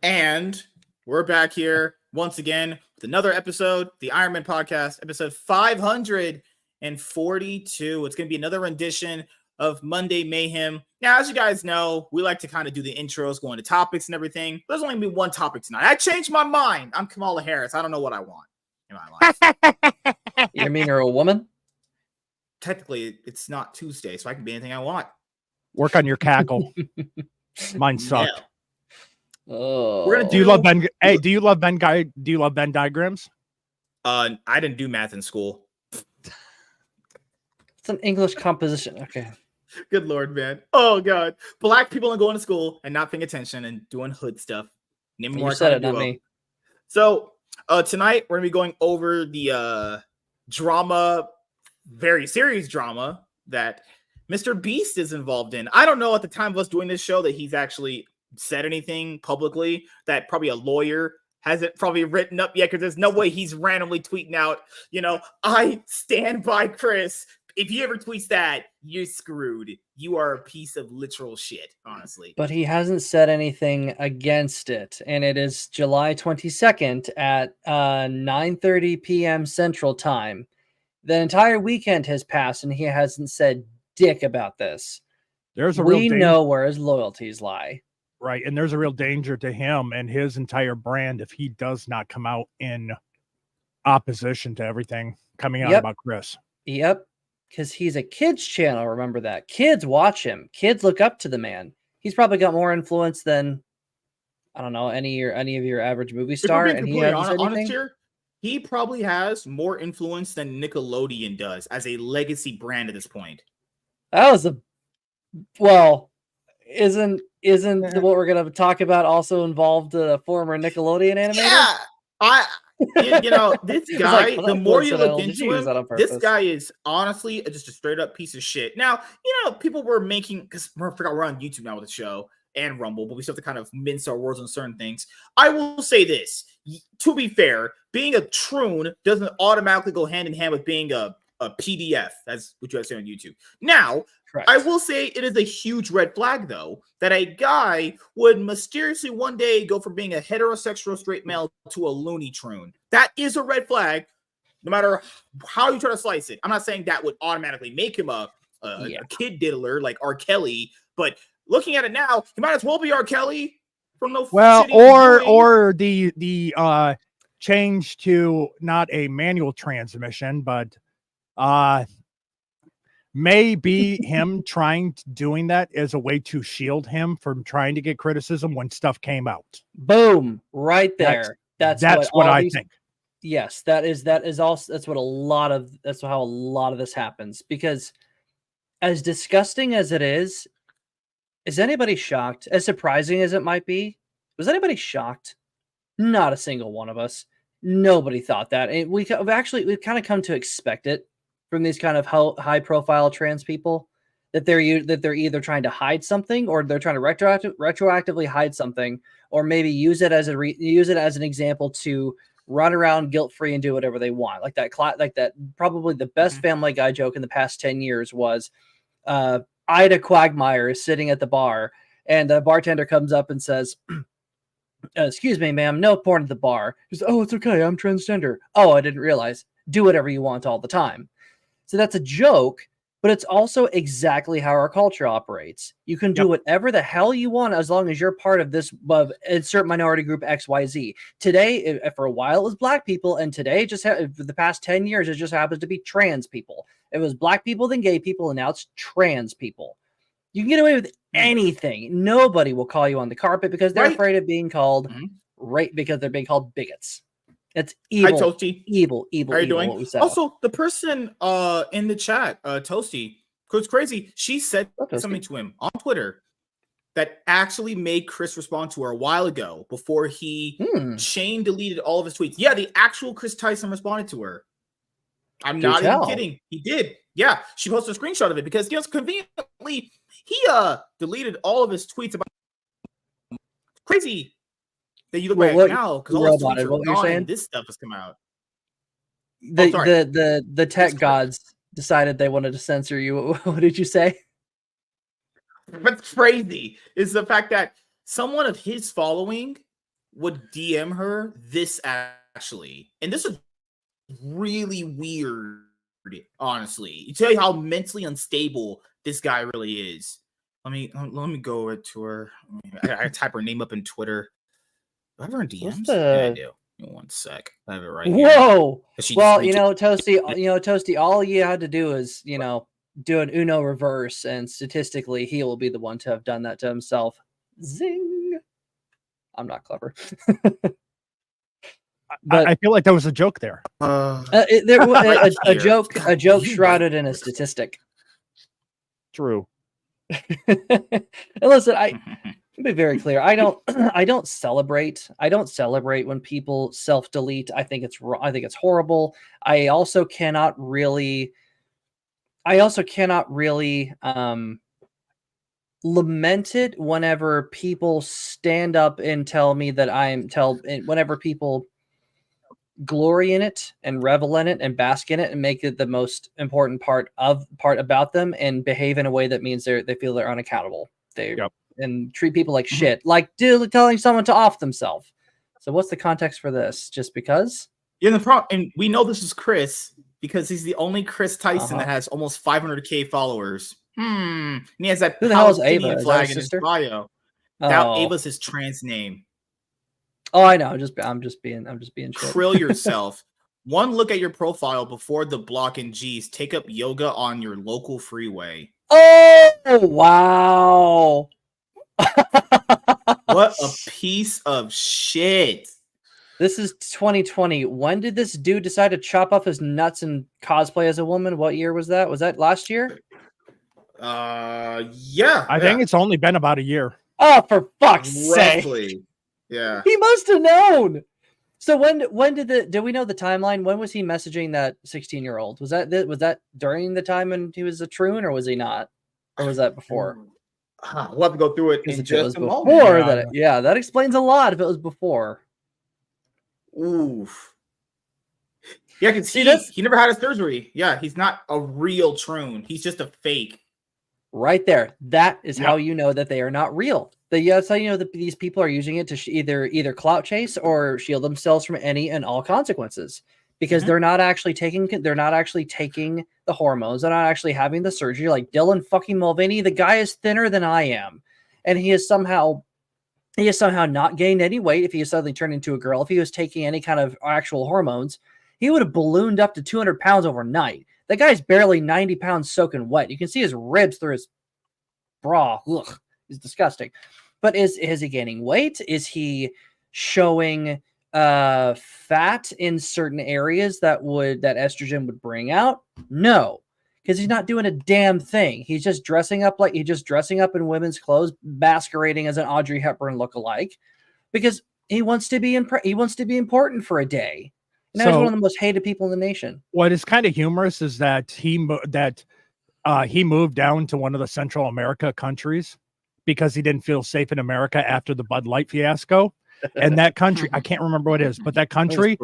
And we're back here once again with another episode, the Iron Man Podcast, episode 542. It's going to be another rendition of Monday Mayhem. Now, as you guys know, we like to kind of do the intros, go into topics and everything. There's only going to be one topic tonight. I changed my mind. I'm Kamala Harris. I don't know what I want in my life. You mean you're a woman? Technically, it's not Tuesday, so I can be anything I want. Work on your cackle. Mine sucked. Yeah. Oh, We're gonna Do you love Ben? Hey, do you love Ben? Do you love Venn diagrams? I didn't do math in school. It's an English composition. Okay. Good Lord, man. Oh, God. Black people are going to school and not paying attention and doing hood stuff. Name You more said it, kind of not duo. me. So, tonight we're going to be going over the drama, very serious drama that Mr. Beast is involved in. I don't know at the time of us doing this show that he's actually said anything publicly that probably a lawyer hasn't probably written up yet, because there's no way he's randomly tweeting out, I stand by Kris. If he ever tweets that, you're screwed. You are a piece of literal shit, honestly. But he hasn't said anything against it. And it is July 22nd at 9:30 p.m. Central Time. The entire weekend has passed and he hasn't said dick about this. There's a real We danger, know where his loyalties lie. right? And there's a real danger to him and his entire brand if he does not come out in opposition to everything coming out about Kris. Yep. Because he's a kids channel. Remember that. Kids watch him. Kids look up to the man. He's probably got more influence than, I don't know, any of your average movie star. If we're And being he hasn't said honest anything. here, he probably has more influence than Nickelodeon does as a legacy brand at this point. That was isn't what we're gonna talk about also involved a former Nickelodeon animator? Yeah, this guy, like, the more you look did into you use that him, on purpose? this guy is honestly just a straight up piece of shit. Now, people were making, because I forgot we're on YouTube now with the show and Rumble, but we still have to kind of mince our words on certain things. I will say this, to be fair, being a troon doesn't automatically go hand in hand with being a PDF. That's what you have to say on YouTube. Now, Correct. I will say it is a huge red flag, though, that a guy would mysteriously one day go from being a heterosexual straight male to a loony troon. That is a red flag, no matter how you try to slice it. I'm not saying that would automatically make him a kid diddler like R. Kelly, but looking at it now, he might as well be R. Kelly from the or the change to not a manual transmission, but maybe him doing that as a way to shield him from trying to get criticism when stuff came out. Boom, right there. That's what I think. Yes, that's how a lot of this happens, because as disgusting as it is anybody shocked? As surprising as it might be, was anybody shocked? Not a single one of us. Nobody thought that. And we've kind of come to expect it from these kind of high profile trans people, that they're either trying to hide something, or they're trying to retroactively hide something, or maybe use it as an example to run around guilt free and do whatever they want. Like that probably the best Family Guy joke in the past 10 years was Ida Quagmire is sitting at the bar and the bartender comes up and says, excuse me, ma'am, no porn at the bar. He says, oh, it's okay, I'm transgender. Oh, I didn't realize. Do whatever you want all the time. So that's a joke, but it's also exactly how our culture operates. You can do whatever the hell you want as long as you're part of this insert minority group XYZ. Today, for a while, it was black people, and today, for the past 10 years, it just happens to be trans people. It was black people, then gay people, and now it's trans people. You can get away with anything. Nobody will call you on the carpet because they're afraid of being called because they're being called bigots. It's evil. Hi, Toasty. Evil. How are you doing? What we said. Also, the person in the chat, Toasty, goes crazy. She said something to him on Twitter that actually made Kris respond to her a while ago before he chain deleted all of his tweets. Yeah, the actual Kris Tyson responded to her. I'm not even kidding. He did. Yeah, she posted a screenshot of it because conveniently he deleted all of his tweets about crazy that you look back now because all his tweets are gone and this stuff has come out. The tech gods decided they wanted to censor you. What did you say? What's crazy is the fact that someone of his following would DM her this actually, and this is really weird. Honestly, you tell you how mentally unstable this guy really is. Let me go over to her. I type her name up in Twitter. Do I have her in DMs? Yeah, I do. One sec. I have it right here. Whoa. Well, Toasty, all you had to do is, do an Uno reverse, and statistically, he will be the one to have done that to himself. Zing. I'm not clever. But I feel like there was a joke there. There was a joke shrouded in a statistic. True. And listen, I'll be very clear. I don't celebrate when people self-delete. I think it's wrong. I think it's horrible. I also cannot really lament it whenever people stand up and tell me that whenever people glory in it and revel in it and bask in it and make it the most important part about them and behave in a way that means they feel they're unaccountable. And treat people like shit, like telling someone to off themselves. So what's the context for this? Just because? Yeah, the problem, and we know this is Kris because he's the only Kris Tyson that has almost 500K followers. And he has that Palestinian flag in his bio. Now Ava's his trans name. Oh, I know. I'm just being shit. Krill yourself. One look at your profile before the block and G's. Take up yoga on your local freeway. Oh, wow. What a piece of shit. This is 2020. When did this dude decide to chop off his nuts and cosplay as a woman? What year was that? Was that last year? Yeah. I think it's only been about a year. Oh, for fuck's sake. Yeah. He must have known. So when did we know the timeline? When was he messaging that 16-year-old? Was that during the time when he was a troon, or was he not? Or was that before? We'll have to go through it in just a moment. That explains a lot if it was before. Oof. Yeah, I can see he never had a surgery. Yeah, he's not a real troon. He's just a fake. Right there. That is how you know that they are not real. That's how you know that these people are using it to either clout chase or shield themselves from any and all consequences, because they're not actually taking the hormones. They're not actually having the surgery. Like Dylan fucking Mulvaney, the guy is thinner than I am, and he has somehow not gained any weight. If he suddenly turned into a girl, if he was taking any kind of actual hormones, he would have ballooned up to 200 pounds overnight. The guy's barely 90 pounds soaking wet. You can see his ribs through his bra. Ugh, he's disgusting. But is he gaining weight? Is he showing fat in certain areas that estrogen would bring out? No, because he's not doing a damn thing. He's just dressing up in women's clothes, masquerading as an Audrey Hepburn lookalike, because he wants to be important for a day. And he's one of the most hated people in the nation. What is kind of humorous is that he moved down to one of the Central America countries because he didn't feel safe in America after the Bud Light fiasco. And that country, I can't remember what it is, but that country,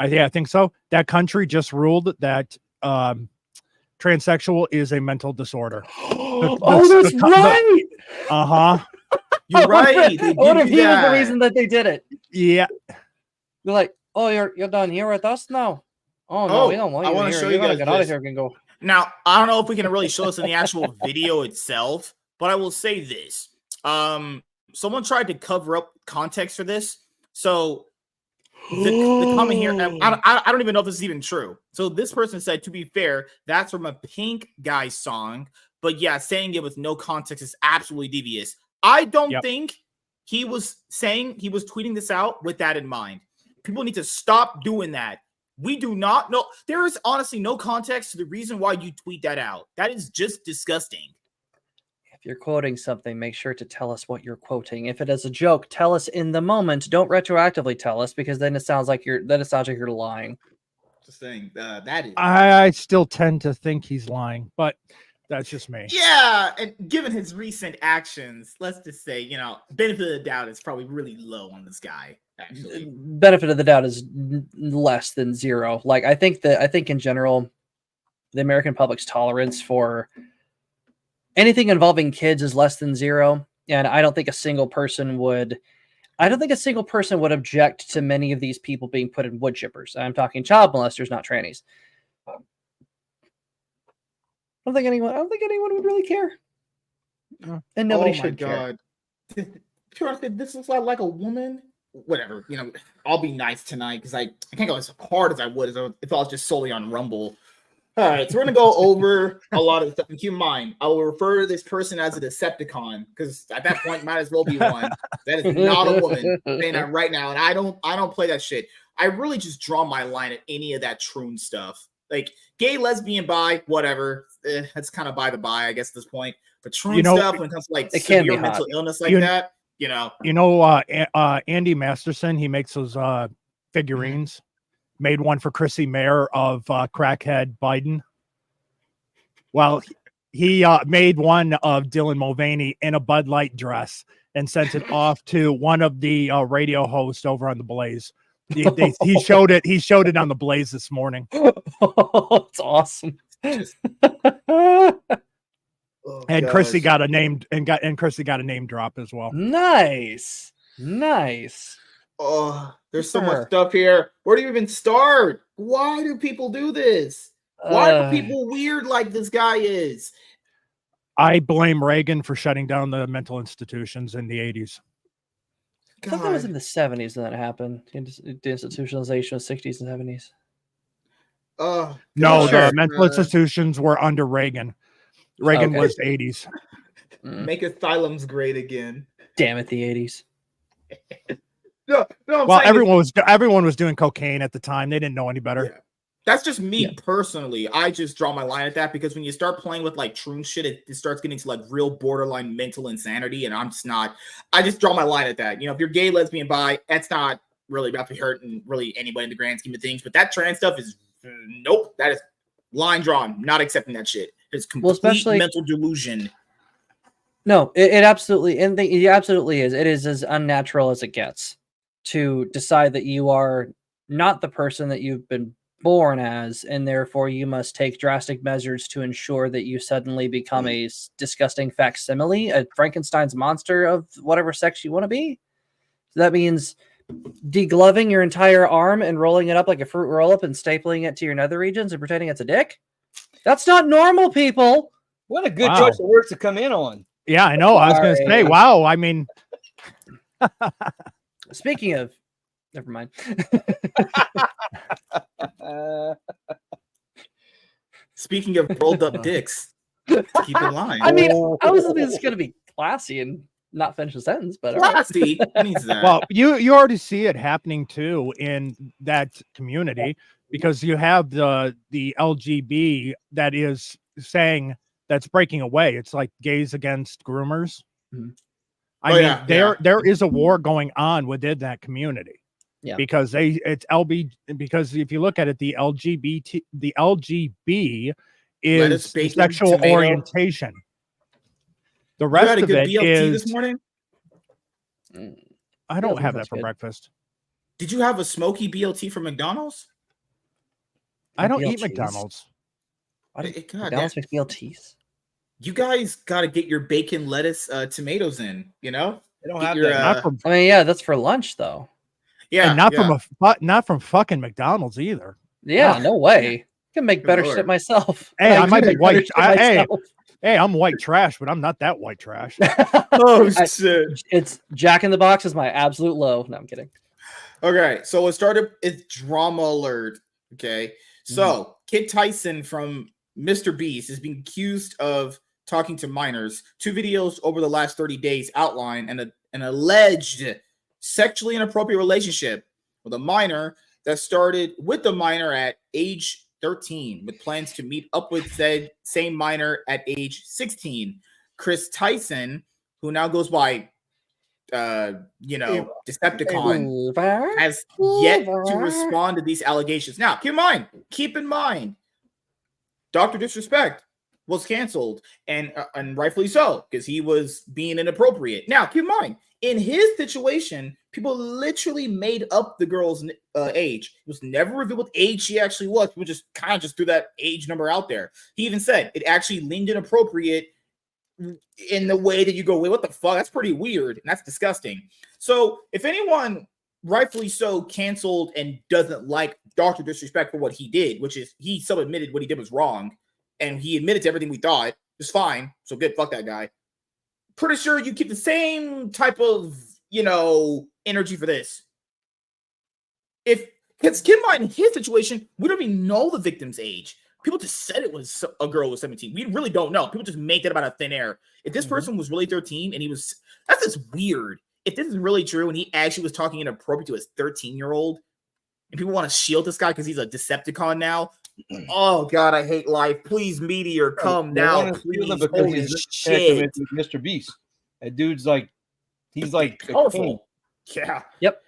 I think so. That country just ruled that transsexual is a mental disorder. That's right. You're right. What if he was the reason that they did it? Yeah. They're like, oh, you're done here with us now. Oh no, we don't want you. I want to show you guys. Get out of here and go. Now, I don't know if we can really show this in the actual video itself, but I will say this. Someone tried to cover up context for this. So the comment here, I don't even know if this is even true. So this person said, to be fair, that's from a Pink Guy song. But yeah, saying it with no context is absolutely devious. I don't think he was tweeting this out with that in mind. People need to stop doing that. We do not know. There is honestly no context to the reason why you tweet that out. That is just disgusting. If you're quoting something, make sure to tell us what you're quoting. If it is a joke, tell us in the moment. Don't retroactively tell us, because then it sounds like you're lying. Just saying that is. I still tend to think he's lying, but that's just me. Yeah, and given his recent actions, let's just say, benefit of the doubt is probably really low on this guy. Actually, benefit of the doubt is less than zero. Like I think in general, the American public's tolerance for anything involving kids is less than zero, and I don't think a single person would I don't think a single person would object to many of these people being put in wood chippers. I'm talking child molesters, not trannies. I don't think anyone would really care. And nobody should care. This looks like a woman. Whatever, I'll be nice tonight because I can't go as hard as I would if I was just solely on Rumble. All right, so we're gonna go over a lot of stuff. And keep in mind, I will refer to this person as a Decepticon because at that point, might as well be one. That is not a woman. I'm saying that right now, and I don't play that shit. I really just draw my line at any of that troon stuff, like gay, lesbian, bi, whatever. That's kind of by the by, I guess at this point. But troon stuff when it comes to like severe mental illness like that. Andy Masterson, he makes those figurines. Made one for Chrissy Mayer of crackhead Biden. Well, he made one of Dylan Mulvaney in a Bud Light dress and sent it off to one of the radio hosts over on the Blaze. He showed it. He showed it on the Blaze this morning. It's awesome. And Chrissy got a name Chrissy got a name drop as well. Nice. Oh, there's so much stuff here. Where do you even start? Why do people do this? Why are people weird like this guy is? I blame Reagan for shutting down the mental institutions in the 80s. I thought that was in the 70s when that happened. The institutionalization was 60s and 70s. No, the mental institutions were under Reagan. Reagan was 80s. Make asylums great again. Damn it, the 80s. No, well, everyone was doing cocaine at the time. They didn't know any better. Yeah. That's just me personally. I just draw my line at that because when you start playing with like troon shit, it starts getting to like real borderline mental insanity, and I'm just not. I just draw my line at that. If you're gay, lesbian, bi, that's not really about to be hurting really anybody in the grand scheme of things. But that trans stuff is nope. That is line drawn. Not accepting that shit. It's complete mental delusion. No, it absolutely, and it absolutely is. It is as unnatural as it gets to decide that you are not the person that you've been born as, and therefore you must take drastic measures to ensure that you suddenly become a disgusting facsimile, a Frankenstein's monster of whatever sex you want to be. So that means degloving your entire arm and rolling it up like a fruit roll-up and stapling it to your nether regions and pretending it's a dick. That's not normal, people. What a good choice of words to come in on. Yeah, I know. I was going to say, wow. I mean, speaking of, never mind. Speaking of rolled up dicks, keep in line. I mean, I was thinking it's going to be classy and not finish the sentence, but classy means that. Well, you already see it happening too in that community because you have the LGB that is saying that's breaking away. It's like gays against groomers. Mm-hmm. I mean, there is a war going on within that community. Yeah, because because if you look at it, the LGB is sexual orientation. The rest of it BLT this morning? I don't have that for breakfast. Did you have a smoky BLT from McDonald's? I don't eat McDonald's. McDonald's makes BLTs. You guys got to get your bacon, lettuce, tomatoes in. They don't have that. That's for lunch though. Yeah, and not from fucking McDonald's either. Yeah, no way. I can make better shit myself. Hey, I might be white. Hey, I'm white trash, but I'm not that white trash. Oh shit! It's Jack in the Box is my absolute low. No, I'm kidding. Okay, so it started. It's drama alert. Okay, so Kid Tyson from Mr. Beast is being accused of talking to minors. 2 videos over the last 30 days outline an alleged sexually inappropriate relationship with a minor that started with the minor at age 13 with plans to meet up with said same minor at age 16. Kris Tyson, who now goes by Decepticon, has yet to respond to these allegations. Now, keep in mind, Dr. Disrespect was canceled and rightfully so because he was being inappropriate. Now, keep in mind, in his situation, people literally made up the girl's age. It was never revealed what age she actually was. People just threw that age number out there. He even said it actually leaned inappropriate in the way that you go, wait, what the fuck? That's pretty weird. And that's disgusting. So if anyone rightfully so canceled and doesn't like Dr. Disrespect for what he did, which is he self-admitted what he did was wrong, and he admitted to everything we thought, it's fine. So good, fuck that guy. Pretty sure you keep the same type of, energy for this. Because keep in mind, in his situation, we don't even know the victim's age. People just said it was a girl who was 17. We really don't know. People just make that about a thin air. If this person was really 13 and that's just weird. If this is really true and he actually was talking inappropriate to his 13-year-old, and people want to shield this guy because he's a Decepticon now, oh God, I hate life. Please, Meteor, come now. Please, holy shit. Mr. Beast. That dude's like, he's like powerful. Yeah. Yep.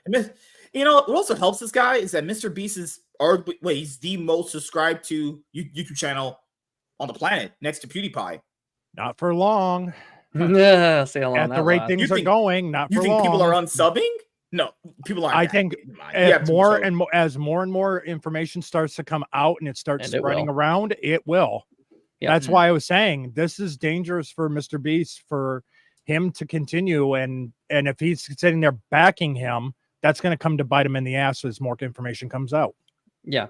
What also helps this guy is that Mr. Beast is he's the most subscribed to YouTube channel on the planet, next to PewDiePie. Not for long. Yeah, say how long at the rate things are going. Not for long. You think people are unsubbing? No, people aren't. I think as more and more information starts to come out and it starts spreading around, it will. Yep. That's why I was saying this is dangerous for Mr. Beast, for him to continue, and if he's sitting there backing him, that's going to come to bite him in the ass as more information comes out. Yeah.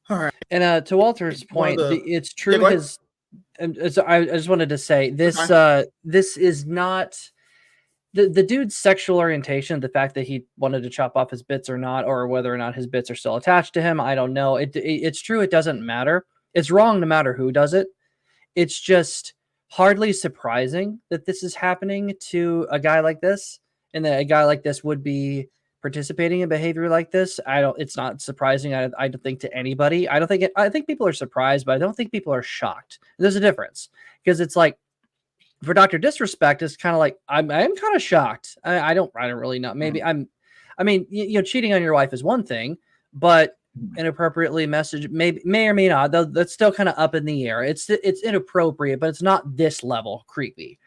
All right. And to Walter's point, it's true. I just wanted to say this. This is not the dude's sexual orientation. The fact that he wanted to chop off his bits or not, or whether or not his bits are still attached to him, I don't know. It's true. It doesn't matter. It's wrong no matter who does it. It's just hardly surprising that this is happening to a guy like this, and that a guy like this would be participating in behavior like this. It's not surprising. I don't think to anybody. I think people are surprised, but I don't think people are shocked. There's a difference, because it's like for Dr. Disrespect, it's kind of like I'm kind of shocked. I don't really know. Maybe cheating on your wife is one thing, but inappropriately message may or may not. That's still kind of up in the air. It's inappropriate, but it's not this level creepy.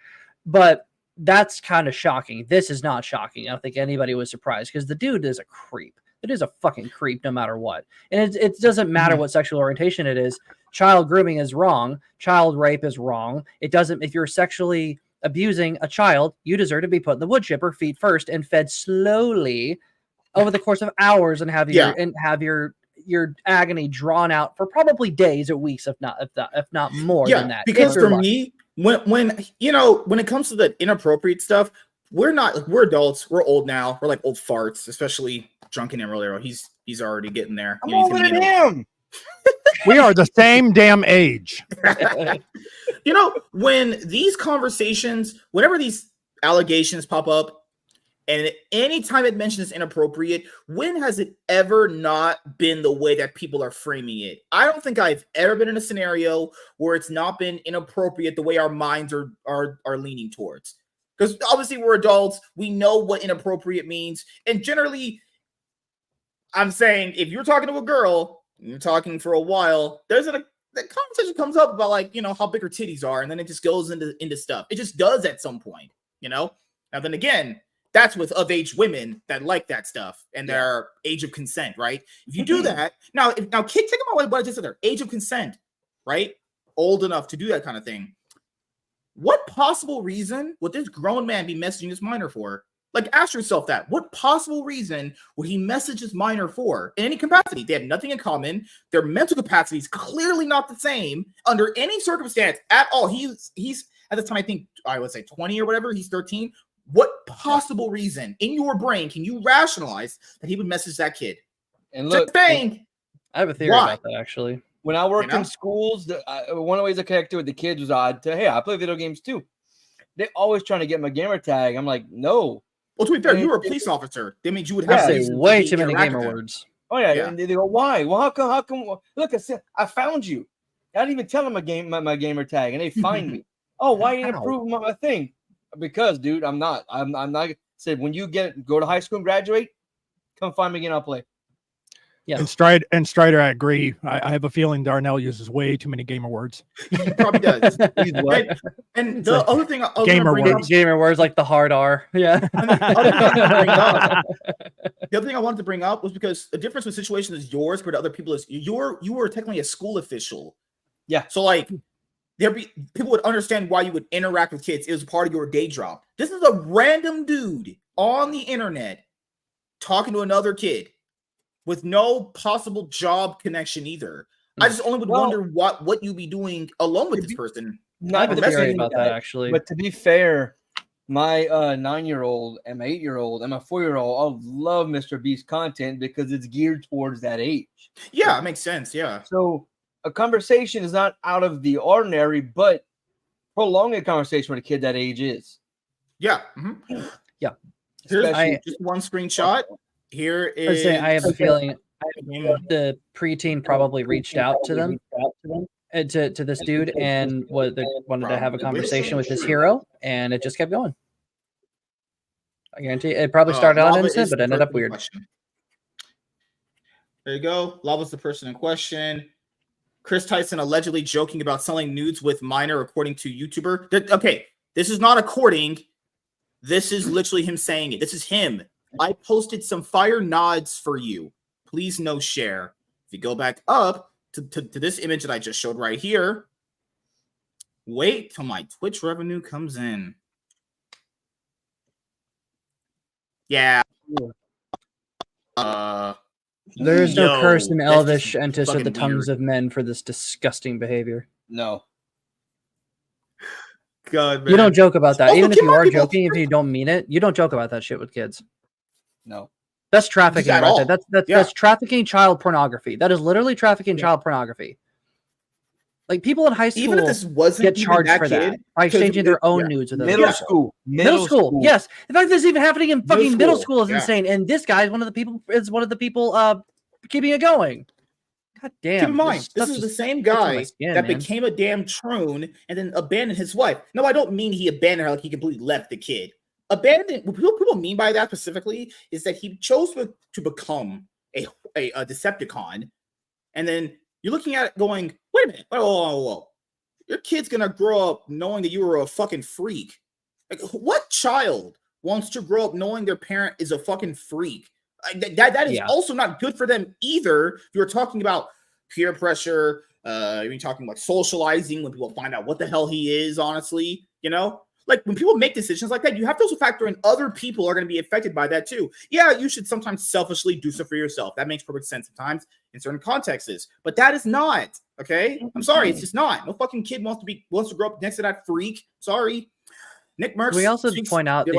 But that's kind of shocking. This is not shocking. I don't think anybody was surprised, because the dude is a creep. It is a fucking creep no matter what. And it doesn't matter what sexual orientation it is. Child grooming is wrong. Child rape is wrong. It doesn't, if you're sexually abusing a child, you deserve to be put in the wood chipper feet first and fed slowly over the course of hours, and have your agony drawn out for probably days or weeks, if not more than that. Because for me, when it comes to the inappropriate stuff, we're adults. We're old now. We're like old farts, especially drunken Emerald. He's already getting there. I'm older than him. We are the same damn age. When these conversations, whenever these allegations pop up, and anytime it mentions inappropriate, when has it ever not been the way that people are framing it? I don't think I've ever been in a scenario where it's not been inappropriate the way our minds are leaning towards. Because obviously we're adults, we know what inappropriate means, and generally, I'm saying if you're talking to a girl, you're talking for a while, the conversation comes up about how big her titties are, and then it just goes into stuff. It just does at some point, Now then again, that's with of-age women that like that stuff and their age of consent, right? If you do that, now take them what I just said there, age of consent, right? Old enough to do that kind of thing. What possible reason would this grown man be messaging this minor for? Like, ask yourself that. What possible reason would he message this minor for? In any capacity. They have nothing in common. Their mental capacity is clearly not the same under any circumstance at all. He's at the time, I think, I would say 20 or whatever. He's 13. What possible reason in your brain can you rationalize that he would message that kid? And look, I have a theory about that, actually. When I worked in schools, one of the ways I connected with the kids was I play video games too. They're always trying to get my gamer tag. I'm like, no. Well, to be fair, you were a police officer. That means you would have say way too many gamer words. Oh yeah. And they go, why? Well, how come? Look, I found you. I didn't even tell them my gamer tag, and they find me. Oh, why you didn't approve my thing? Because, dude, I'm not. Said when you go to high school and graduate, come find me again. I'll play. Yeah. And Strider, I agree. I have a feeling Darnell uses way too many gamer words. He probably does. And the other thing, gamer words like the hard R. Yeah. The other thing I wanted to bring up was because the difference with situations is yours, but other people is you were technically a school official. Yeah. So people would understand why you would interact with kids. It was part of your day job. This is a random dude on the internet talking to another kid with no possible job connection either. I just only would wonder what you'd be doing alone with this person. I have a theory about that, actually. But to be fair, my 9-year-old and my 8-year-old and my 4-year-old all love Mr. Beast content because it's geared towards that age. Yeah, it makes sense. Yeah. So a conversation is not out of the ordinary, but prolonging a conversation with a kid that age is. Yeah. Yeah. Here's just one screenshot. Here is. I have a feeling the preteen probably reached out to them, to this dude, and they wanted to have a conversation with his hero, and it just kept going. I guarantee it probably started out innocent, but ended up weird. There you go. Lava's the person in question. Kris Tyson allegedly joking about selling nudes with minor, according to YouTuber. Okay, this is not according. This is literally him saying it. This is him. I posted some fire nods for you. Please no share. If you go back up to this image that I just showed right here, wait till my Twitch revenue comes in. Yeah. There is no curse in Elvish Entis or the tongues of men for this disgusting behavior. No. God, man. You don't joke about that. Even if you are joking, if you don't mean it, you don't joke about that shit with kids. No. That's trafficking right there. That's trafficking child pornography. That is literally trafficking child pornography. Like, people in high school even if this wasn't get charged for that by exchanging their own nudes with middle school. Middle school. Yes. The fact that this is even happening in fucking middle school is insane. And this guy is one of the people keeping it going. God damn. Keep in mind, this is the same guy that became a damn troon and then abandoned his wife. No, I don't mean he abandoned her like he completely left the kid. Abandoned, what people mean by that specifically is that he chose to become a Decepticon, and then you're looking at it going, wait a minute, whoa. Your kid's gonna grow up knowing that you were a fucking freak. Like, what child wants to grow up knowing their parent is a fucking freak? That is also not good for them either. If you're talking about peer pressure, you're talking about socializing when people find out what the hell he is, honestly, you know? Like, when people make decisions like that, you have to also factor in other people are going to be affected by that too. Yeah, you should sometimes selfishly do so for yourself. That makes perfect sense sometimes in certain contexts. But that is not, okay? I'm sorry, it's just not. No fucking kid wants to grow up next to that freak. Sorry. Nick Merckx. We also point out the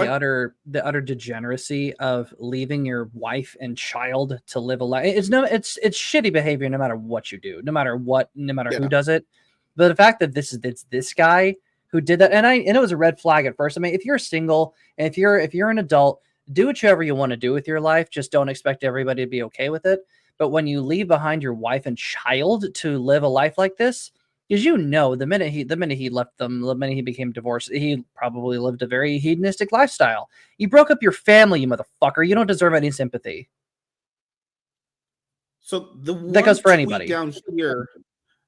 utter degeneracy of leaving your wife and child to live a life. It's shitty behavior no matter what you do, no matter who does it. But the fact that it's this guy who did that, and it was a red flag at first. I mean, if you're single and if you're an adult, do whatever you want to do with your life. Just don't expect everybody to be okay with it. But when you leave behind your wife and child to live a life like this, because the minute he left them, the minute he became divorced, he probably lived a very hedonistic lifestyle. You broke up your family, you motherfucker. You don't deserve any sympathy. So that goes for anybody. Down here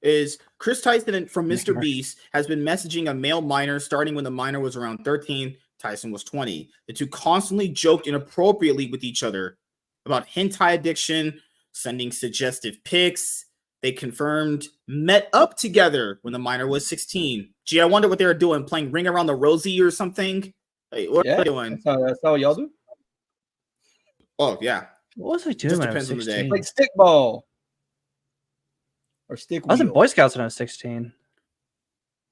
is Kris Tyson from Mr. Beast has been messaging a male minor starting when the minor was around 13. Tyson was 20. The two constantly joked inappropriately with each other about hentai addiction, sending suggestive pics. They confirmed met up together when the minor was 16. Gee, I wonder what they were doing, playing Ring Around the Rosie or something. Hey, what are they doing? That's how y'all do? Oh, yeah. What was I doing Just when I was depends on the 16? day. Like stickball. Or stick I was in wheel. Boy Scouts when I was 16.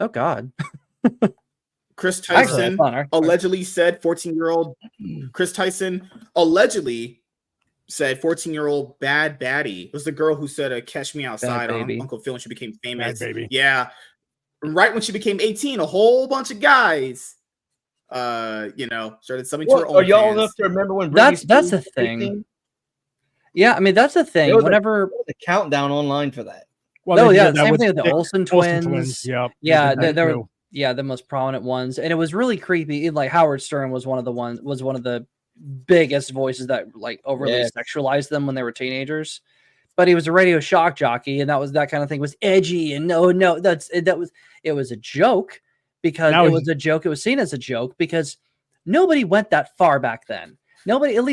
Oh, God. Kris Tyson allegedly said 14-year-old Kris Tyson allegedly said 14-year-old bad baddie. It was the girl who said catch me outside on Uncle Phil when she became famous. Yeah. Right when she became 18, a whole bunch of guys started subbing to her own. Are y'all enough to remember when that's the thing? 18? Yeah, I mean that's the thing. Whenever the countdown online for that. Well, same thing with the Olsen twins. Yep. Yeah, they were the most prominent ones, and it was really creepy. Like Howard Stern was one of the biggest voices that like overly sexualized them when they were teenagers. But he was a radio shock jockey, and that kind of thing was edgy. And no, it was a joke because it was a joke. It was seen as a joke because nobody went that far back then. Nobody in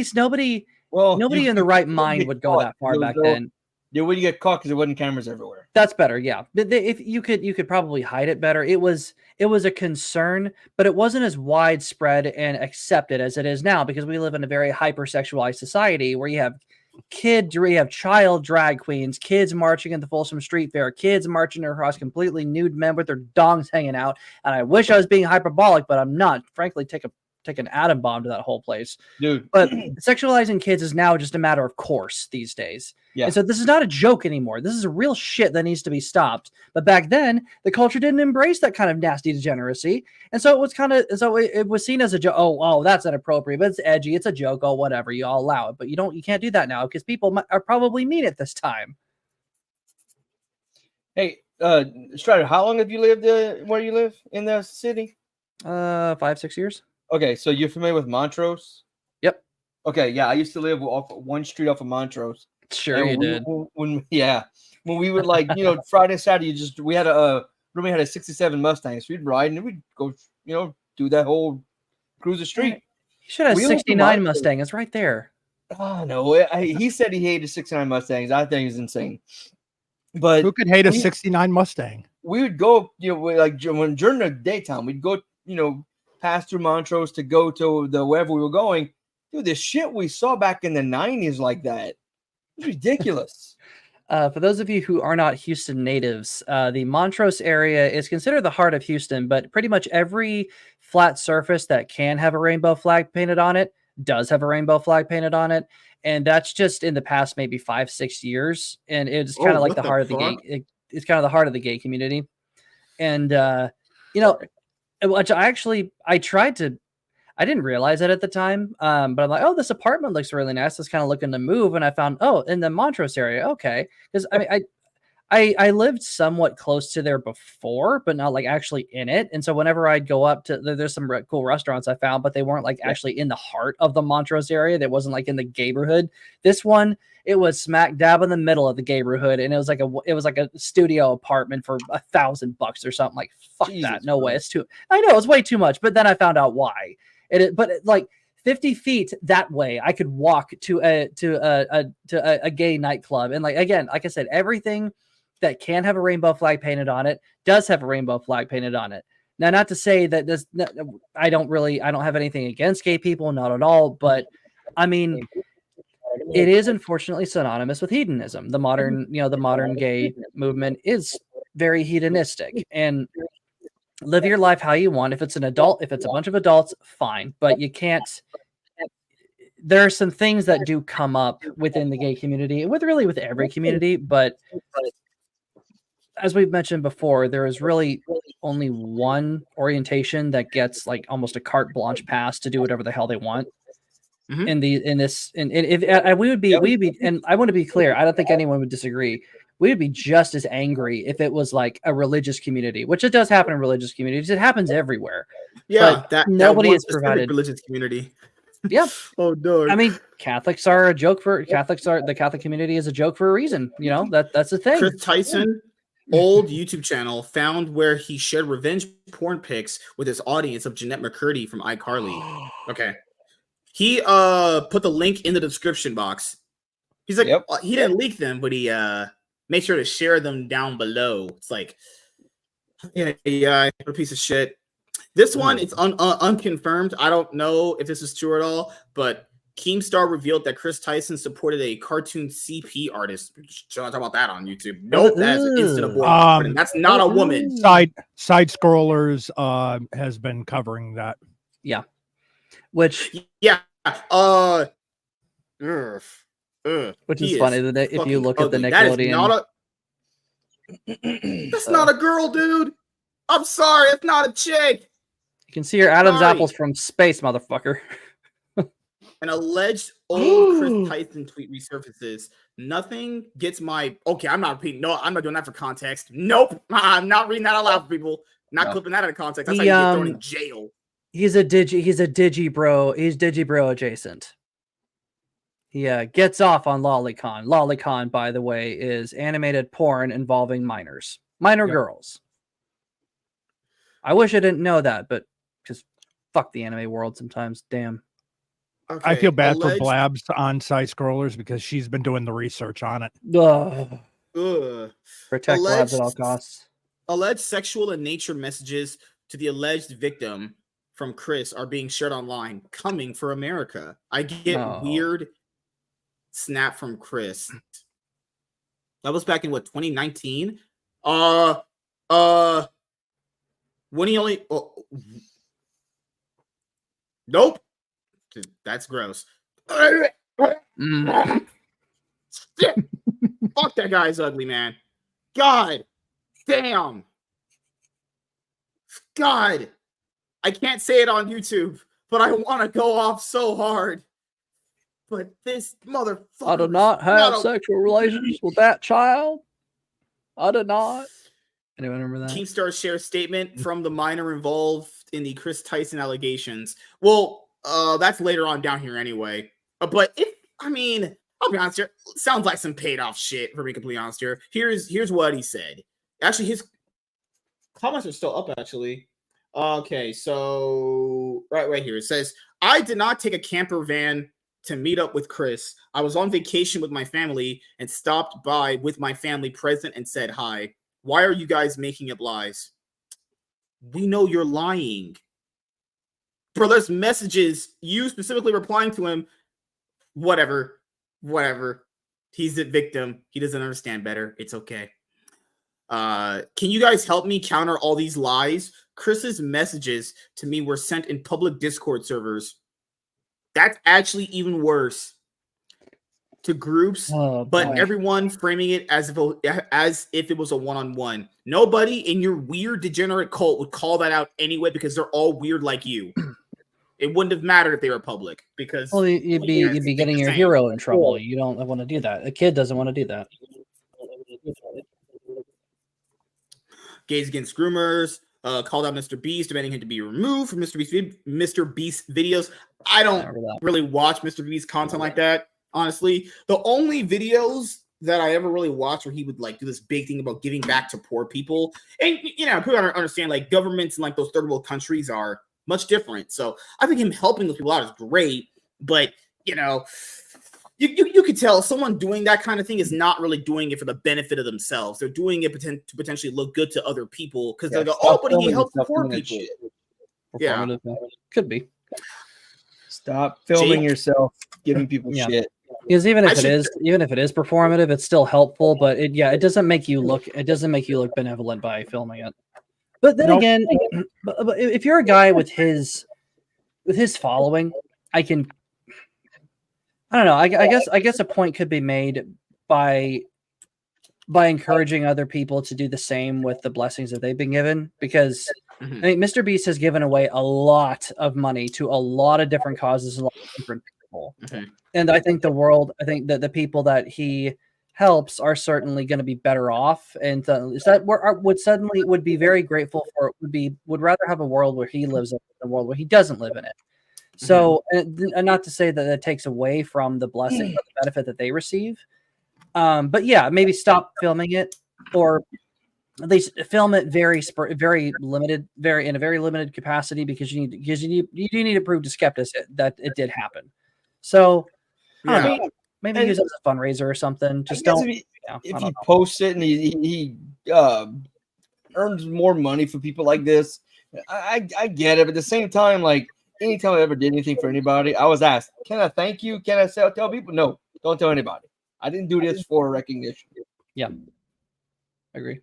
the right mind would go that far back then. They wouldn't get caught because there wasn't cameras everywhere. That's better, yeah. If you could probably hide it better. It was a concern, but it wasn't as widespread and accepted as it is now because we live in a very hypersexualized society where you have child drag queens, kids marching in the Folsom Street Fair, kids marching across completely nude men with their dongs hanging out. And I wish I was being hyperbolic, but I'm not. Frankly, take an atom bomb to that whole place, dude. But sexualizing kids is now just a matter of course these days. Yeah. And so this is not a joke anymore. This is a real shit that needs to be stopped. But back then, the culture didn't embrace that kind of nasty degeneracy. And so it was it was seen as a joke. Oh, that's inappropriate, but it's edgy. It's a joke. Oh, whatever. You all allow it. But you can't do that now because people are probably mean it this time. Hey, Strider, how long have you lived where you live in the city? 5-6 years. Okay, so you're familiar with Montrose? Yep. Okay, yeah, I used to live off one street off of Montrose. Sure, you did. When we would Friday, Saturday, we had roommate had a '67 Mustang, so we'd ride and we'd go, do that whole cruise the street. You should have a '69 Mustang. It's right there. Oh no, he said he hated '69 Mustangs. I think he's insane. But who could hate a '69 Mustang? We would go, when during the daytime, we'd go, pass through Montrose to go to wherever we were going. Dude, the shit we saw back in the 90s like that, it's ridiculous. For those of you who are not Houston natives, the Montrose area is considered the heart of Houston, but pretty much every flat surface that can have a rainbow flag painted on it does have a rainbow flag painted on it. And that's just in the past maybe 5-6 years. And it's kind of like the heart of the gay. It's kind of the heart of the gay community. And, which I didn't realize it at the time, but I'm like, oh, this apartment looks really nice. I was kind of looking to move, and I found, in the Montrose area, okay. Because I lived somewhat close to there before, but not like actually in it. And so whenever I'd go up to, there's some cool restaurants I found, but they weren't like actually in the heart of the Montrose area. They wasn't like in the gayborhood. This one, it was smack dab in the middle of the gayborhood, and it was like a studio apartment for $1,000 or something. Like, fuck Jesus that, no way. It's too. I know it's way too much, but then I found out why. But 50 feet that way, I could walk to a gay nightclub, and like I said, everything that can have a rainbow flag painted on it does have a rainbow flag painted on it. Now, not to say that I don't have anything against gay people, not at all, but I mean, it is unfortunately synonymous with hedonism. The modern gay movement is very hedonistic, and live your life how you want. If it's a bunch of adults, fine, but you can't. There are some things that do come up within the gay community, with every community, but as we've mentioned before, there is really only one orientation that gets like almost a carte blanche pass to do whatever the hell they want. Mm-hmm. We'd be, and I want to be clear, I don't think anyone would disagree. We would be just as angry if it was like a religious community, which it does happen in religious communities. It happens everywhere. Yeah, nobody is provided religious community. Yeah. Oh no. I mean, Catholics are a joke for the Catholic community is a joke for a reason. That's the thing. Kris Tyson, old YouTube channel, found where he shared revenge porn pics with his audience of Jeanette McCurdy from iCarly. Okay. He put the link in the description box. He's like, he didn't leak them, but he made sure to share them down below. It's like, what a piece of shit. This one, it's unconfirmed. I don't know if this is true at all, but Keemstar revealed that Kris Tyson supported a cartoon CP artist. Talk about that on YouTube. Nope, that's an instant abortion. That's not a woman. Side scrollers has been covering that. Yeah. Which which is funny that if you look ugly. At the Nickelodeon, that's not a girl, dude. I'm sorry, it's not a chick. You can see your Adam's apples from space, motherfucker. An alleged old Kris Tyson tweet resurfaces. Nothing gets my I'm not repeating. No, I'm not doing that for context. Nope, I'm not reading that out loud for people. Not clipping that out of context. That's how you get thrown in jail. He's a digi bro. He's digi bro adjacent. He gets off on Lolicon. Lolicon, by the way, is animated porn involving minor girls. I wish I didn't know that, but just fuck the anime world sometimes. Damn. Okay, I feel bad for Blabs on side scrollers because she's been doing the research on it. Protect Blabs at all costs. Alleged sexual in nature messages to the alleged victim from Kris are being shared online. Coming for America. I get weird snap from Kris. That was back in what, 2019? When he only nope. That's gross. Shit. Fuck, that guy's ugly, man. God damn. God. I can't say it on YouTube, but I want to go off so hard. But this motherfucker. I do not have sexual relations with that child. I did not. Anyone remember that? Keemstar shares statement from the minor involved in the Kris Tyson allegations. Well, that's later on down here anyway. But I'll be honest here. Sounds like some paid off shit, for being completely honest here. Here's what he said. Actually, his comments are still up, actually. Okay, so right here. It says, I did not take a camper van to meet up with Kris. I was on vacation with my family and stopped by with my family present and said hi. Why are you guys making up lies? We know you're lying. Bro, there's messages, you specifically replying to him. Whatever. He's the victim. He doesn't understand better. It's okay. Can you guys help me counter all these lies? Kris's messages to me were sent in public Discord servers. That's actually even worse. To groups, but everyone framing it as if it was a one-on-one. Nobody in your weird degenerate cult would call that out anyway because they're all weird like you. It wouldn't have mattered if they were public because you'd be getting your hero in trouble. You don't want to do that. A kid doesn't want to do that. Gays Against Groomers called out Mr. Beast, demanding him to be removed from Mr. Beast videos. I don't really watch Mr. Beast content like that. Honestly, the only videos that I ever really watched where he would like do this big thing about giving back to poor people, and people don't understand like governments in like those third world countries are much different. So I think him helping those people out is great, but you could tell someone doing that kind of thing is not really doing it for the benefit of themselves. They're doing it to potentially look good to other people because they go, oh, but he helped poor people. Yeah, could be. Stop filming yourself, giving people shit. Because even if it is performative, it's still helpful. But it doesn't make you look benevolent by filming it. But then again, but if you're a guy with his following, I don't know. I guess a point could be made by encouraging other people to do the same with the blessings that they've been given. Because I think Mr. Beast has given away a lot of money to a lot of different causes, a lot of different people. And I think that the people that he helps are certainly going to be better off, and would be very grateful for. Would rather have a world where he lives in than a world where he doesn't live in it. So, and not to say that it takes away from the blessing or the benefit that they receive, but yeah, maybe stop filming it, or at least film it in a very limited capacity, because you do need to prove to skeptics that it did happen. So, maybe use it as a fundraiser or something. Just don't. If he posts it and he earns more money for people like this, I get it. But at the same time, like anytime I ever did anything for anybody, I was asked, "Can I thank you? Can I tell people?" No, don't tell anybody. I didn't do this for recognition. Yeah, I agree.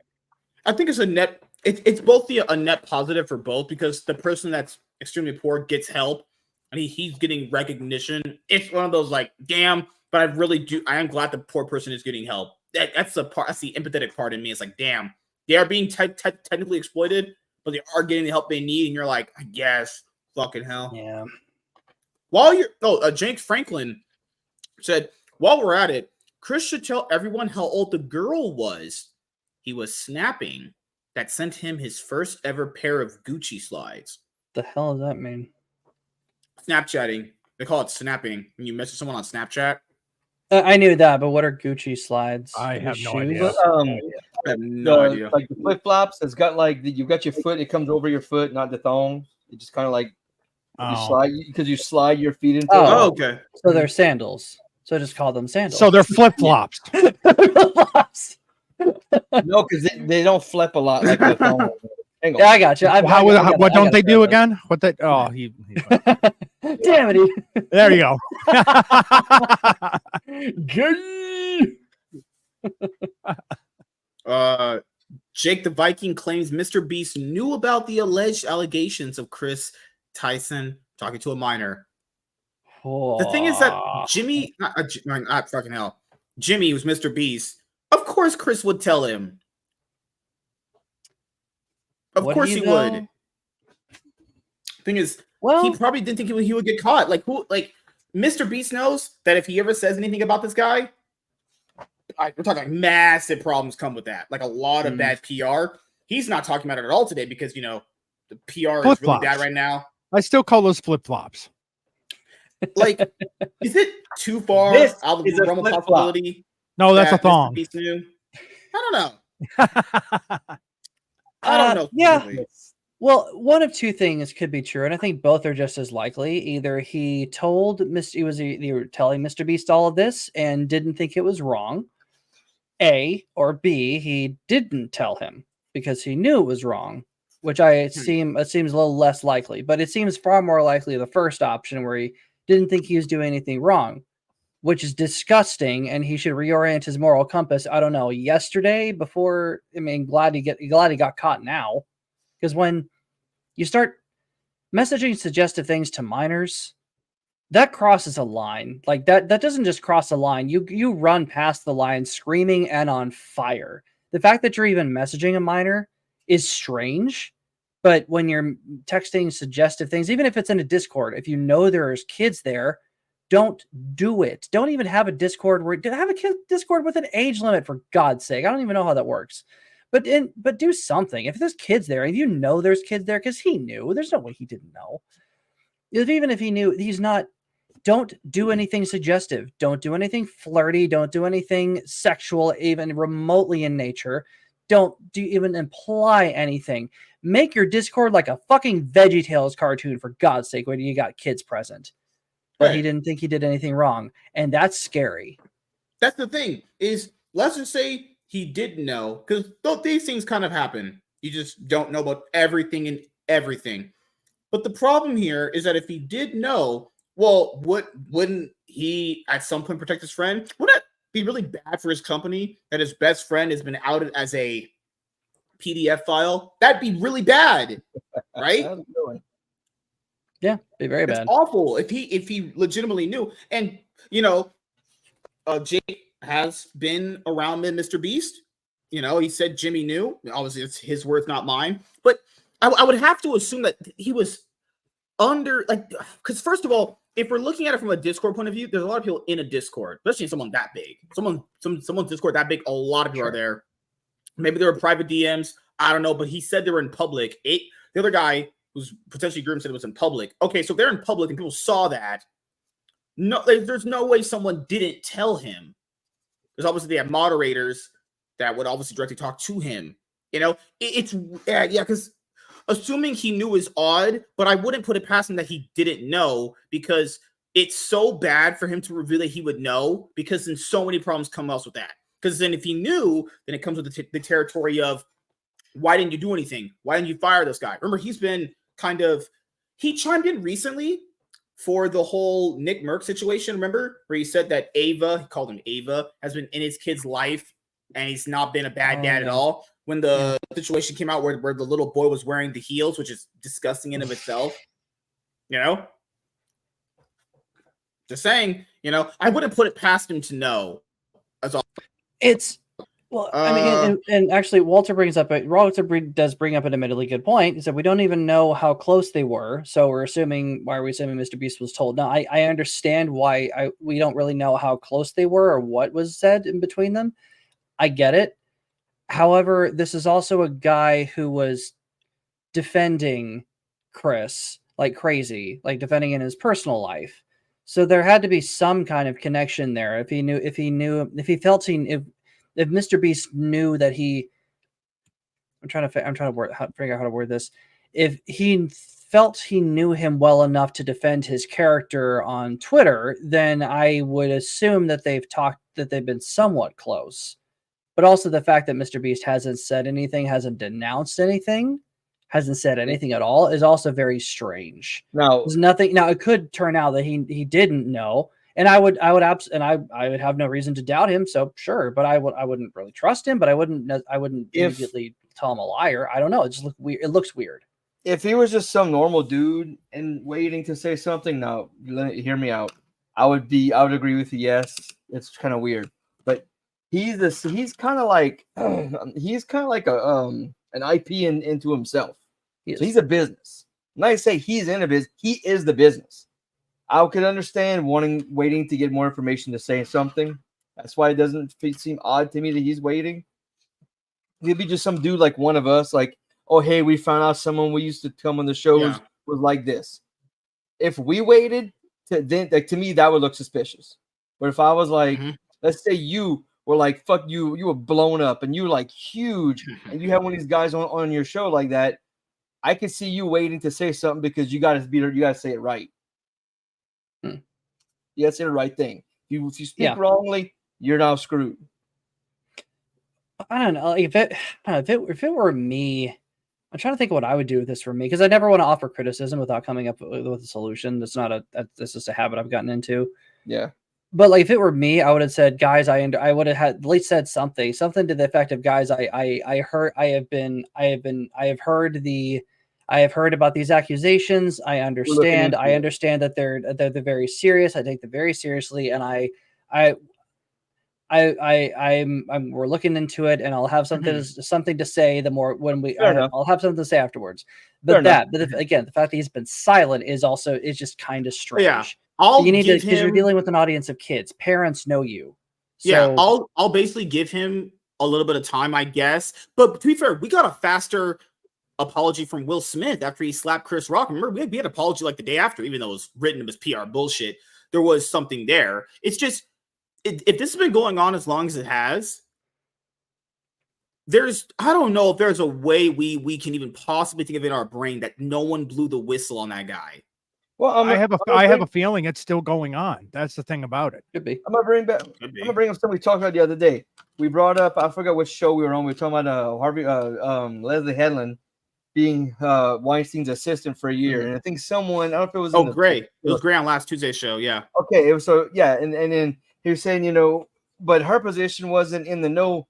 I think it's a net. It's both a net positive for both, because the person that's extremely poor gets help and he's getting recognition. It's one of those like, damn, but I am glad the poor person is getting help. That's the part. That's the empathetic part in me. It's like, damn, they are being technically exploited, but they are getting the help they need, and you're like, I guess, fucking hell. Yeah. Jenks Franklin said, while we're at it, Kris should tell everyone how old the girl was he was snapping that sent him his first ever pair of Gucci slides. The hell does that mean? Snapchatting. They call it snapping when you message someone on Snapchat. I knew that, but what are Gucci slides? I have no idea. I have no idea. Like the flip flops, it's got like you got your foot. It comes over your foot, not the thong. It just kind of like You slide your feet into. Oh, okay. So they're sandals. So just call them sandals. So they're flip flops. No, because they don't flip a lot like the thong. Yeah, I got you. What don't they do again? What they? Oh, damn it! There you go. Jake the Viking claims Mr. Beast knew about the alleged allegations of Kris Tyson talking to a minor. The thing is that Jimmy, not fucking hell, Jimmy was Mr. Beast. Of course, Kris would tell him. Of course he would. Thing is, he probably didn't think he would get caught. Like Mr. Beast knows that if he ever says anything about this guy, we're talking like massive problems come with that. Like a lot of bad PR. He's not talking about it at all today because the PR is really bad right now. I still call those flip flops. Like, is it too far out of the realm of possibility? No, that's a thong. I don't know. I don't know. Yeah. Well, one of two things could be true, and I think both are just as likely. Either he told he was telling Mr. Beast all of this and didn't think it was wrong, A, or B, he didn't tell him because he knew it was wrong, which it seems a little less likely. But it seems far more likely the first option where he didn't think he was doing anything wrong, which is disgusting, and he should reorient his moral compass. I don't know, yesterday before. I mean, glad he got caught now, because when you start messaging suggestive things to minors, that crosses a line. Like that doesn't just cross a line. You run past the line screaming and on fire. The fact that you're even messaging a minor is strange. But when you're texting suggestive things, even if it's in a Discord, if you know there's kids there, don't do it. Don't even have a Discord have a Discord with an age limit, for God's sake. I don't even know how that works. But do something. If there's kids there, if you know there's kids there, because he knew, there's no way he didn't know. Even if he knew, don't do anything suggestive. Don't do anything flirty. Don't do anything sexual, even remotely in nature. Don't even imply anything. Make your Discord like a fucking VeggieTales cartoon, for God's sake, when you got kids present. But he didn't think he did anything wrong. And that's scary. That's the thing, is let's just say he didn't know, because these things kind of happen. You just don't know about everything and everything. But the problem here is that if he did know, well, wouldn't he at some point protect his friend? Wouldn't it be really bad for his company that his best friend has been outed as a PDF file? That'd be really bad, right? Yeah, be very bad. It's awful if he legitimately knew. And Jake has been around Mr. Beast. He said Jimmy knew. Obviously, it's his words, not mine. But I would have to assume that he was under, because first of all, if we're looking at it from a Discord point of view, there's a lot of people in a Discord, especially someone that big. Someone's Discord that big, a lot of people are there. Maybe there were private DMs. I don't know, but he said they were in public. The other guy who's potentially groomed said it was in public. Okay, so if they're in public and people saw that, no, there's no way someone didn't tell him. Because obviously they have moderators that would obviously directly talk to him. Because assuming he knew is odd, but I wouldn't put it past him that he didn't know, because it's so bad for him to reveal that he would know, because then so many problems come else with that. Because then if he knew, then it comes with the territory of, why didn't you do anything? Why didn't you fire this guy? Remember, he chimed in recently for the whole Nick Merck situation, remember? Where he said that Ava, he called him Ava, has been in his kid's life, and he's not been a bad dad at all. When the situation came out where the little boy was wearing the heels, which is disgusting in of itself. Just saying, I wouldn't put it past him to know. That's all. I mean, and actually, Walter does bring up an admittedly good point. He said we don't even know how close they were, so why are we assuming Mr. Beast was told? Now, I understand why we don't really know how close they were or what was said in between them. I get it. However, this is also a guy who was defending Kris like crazy, like defending in his personal life. So there had to be some kind of connection there. If Mr. Beast knew that I'm trying to figure out how to word this. If he felt he knew him well enough to defend his character on Twitter, then I would assume that they've been somewhat close. But also the fact that Mr. Beast hasn't said anything, hasn't denounced anything, hasn't said anything at all is also very strange. Now, there's nothing. Now it could turn out that he didn't know, and I would have no reason to doubt him. So sure, but I wouldn't really trust him. But I wouldn't immediately tell him a liar. I don't know. It just looks weird. It looks weird. If he was just some normal dude and waiting to say something, now hear me out. I would agree with you. Yes, it's kind of weird, but he's kind of like an IP into himself. So he's a business. When I say he's in a business, he is the business. I could understand waiting to get more information to say something. That's why it doesn't seem odd to me that he's waiting. He'd be just some dude like one of us, like, oh, hey, we found out someone we used to come on the show was like this. If we waited, to me, that would look suspicious. But if I was like, let's say you were like, fuck you were blown up and you were like huge and you have one of these guys on your show like that, I could see you waiting to say something because you got to say it right. You got to say the right thing. If you speak wrongly, you're now screwed. I don't know. If it were me, I'm trying to think of what I would do with this for me, because I never want to offer criticism without coming up with a solution. That's just a habit I've gotten into. Yeah. But like, if it were me, I would have said, guys, I would have had at least said something to the effect of, guys, I have heard about these accusations. I understand that they're very serious. I take them very seriously, and we're looking into it, and I'll have something to say I'll have something to say afterwards. But again, the fact that he's been silent is just kind of strange. Yeah. Because you're dealing with an audience of kids. Parents know you. So, I'll basically give him a little bit of time, I guess. But to be fair, we got a faster apology from Will Smith after he slapped Chris Rock. Remember, we had an apology like the day after, even though it was written as PR bullshit. There was something there. It's just, if this has been going on as long as it has, I don't know if there's a way we can even possibly think of in our brain that no one blew the whistle on that guy. Well, I have a feeling it's still going on. That's the thing about it. Could be. I'm gonna bring up something we talked about the other day. We brought up, I forgot which show we were on. We were talking about Leslie Headland being Weinstein's assistant for a year, and I think I don't know if it was. Gray. It was Gray on last Tuesday's show. Yeah. Okay. It was and then he was saying, but her position wasn't in the know,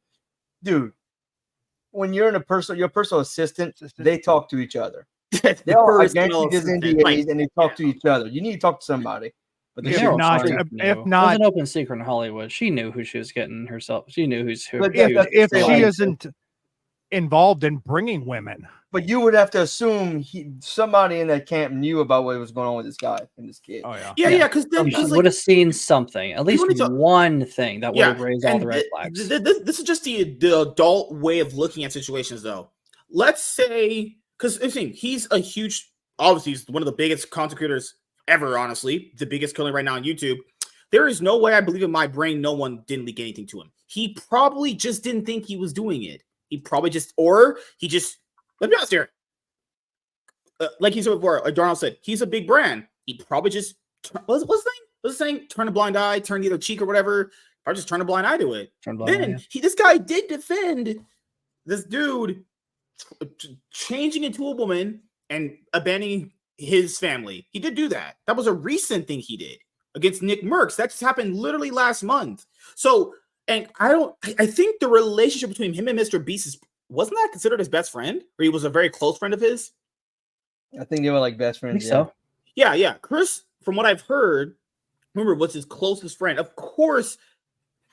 dude. When you're in your personal assistant, they talk to each other. They all identity NDAs and they talk to each other. You need to talk to somebody. But they should not. If not, it was an open secret in Hollywood. She knew who she was getting herself. She knew who's who. If she isn't involved in bringing women, but you would have to assume somebody in that camp knew about what was going on with this guy and this kid. Oh yeah, yeah. Because then she would have seen something, at least one thing that would have raised all the red flags. This is just the adult way of looking at situations, though. Let's say, because he's obviously he's one of the biggest content creators ever. Honestly, the biggest currently right now on YouTube. There is no way, I believe in my brain, no one didn't leak anything to him. He probably just didn't think he was doing it. Let me be honest here. Like he said before, like Darnell said, he's a big brand. He probably just what's the saying? Turn a blind eye, turn the other cheek or whatever. Probably just turn a blind eye to it. This guy did defend this dude changing into a woman and abandoning his family. He did do that. That was a recent thing he did against Nick Merckx. That just happened literally last month. So, and I think the relationship between him and Mr. Beast wasn't that considered his best friend, or he was a very close friend of his? I think they were like best friends. So. Yeah. Chris, from what I've heard, remember, was his closest friend. Of course,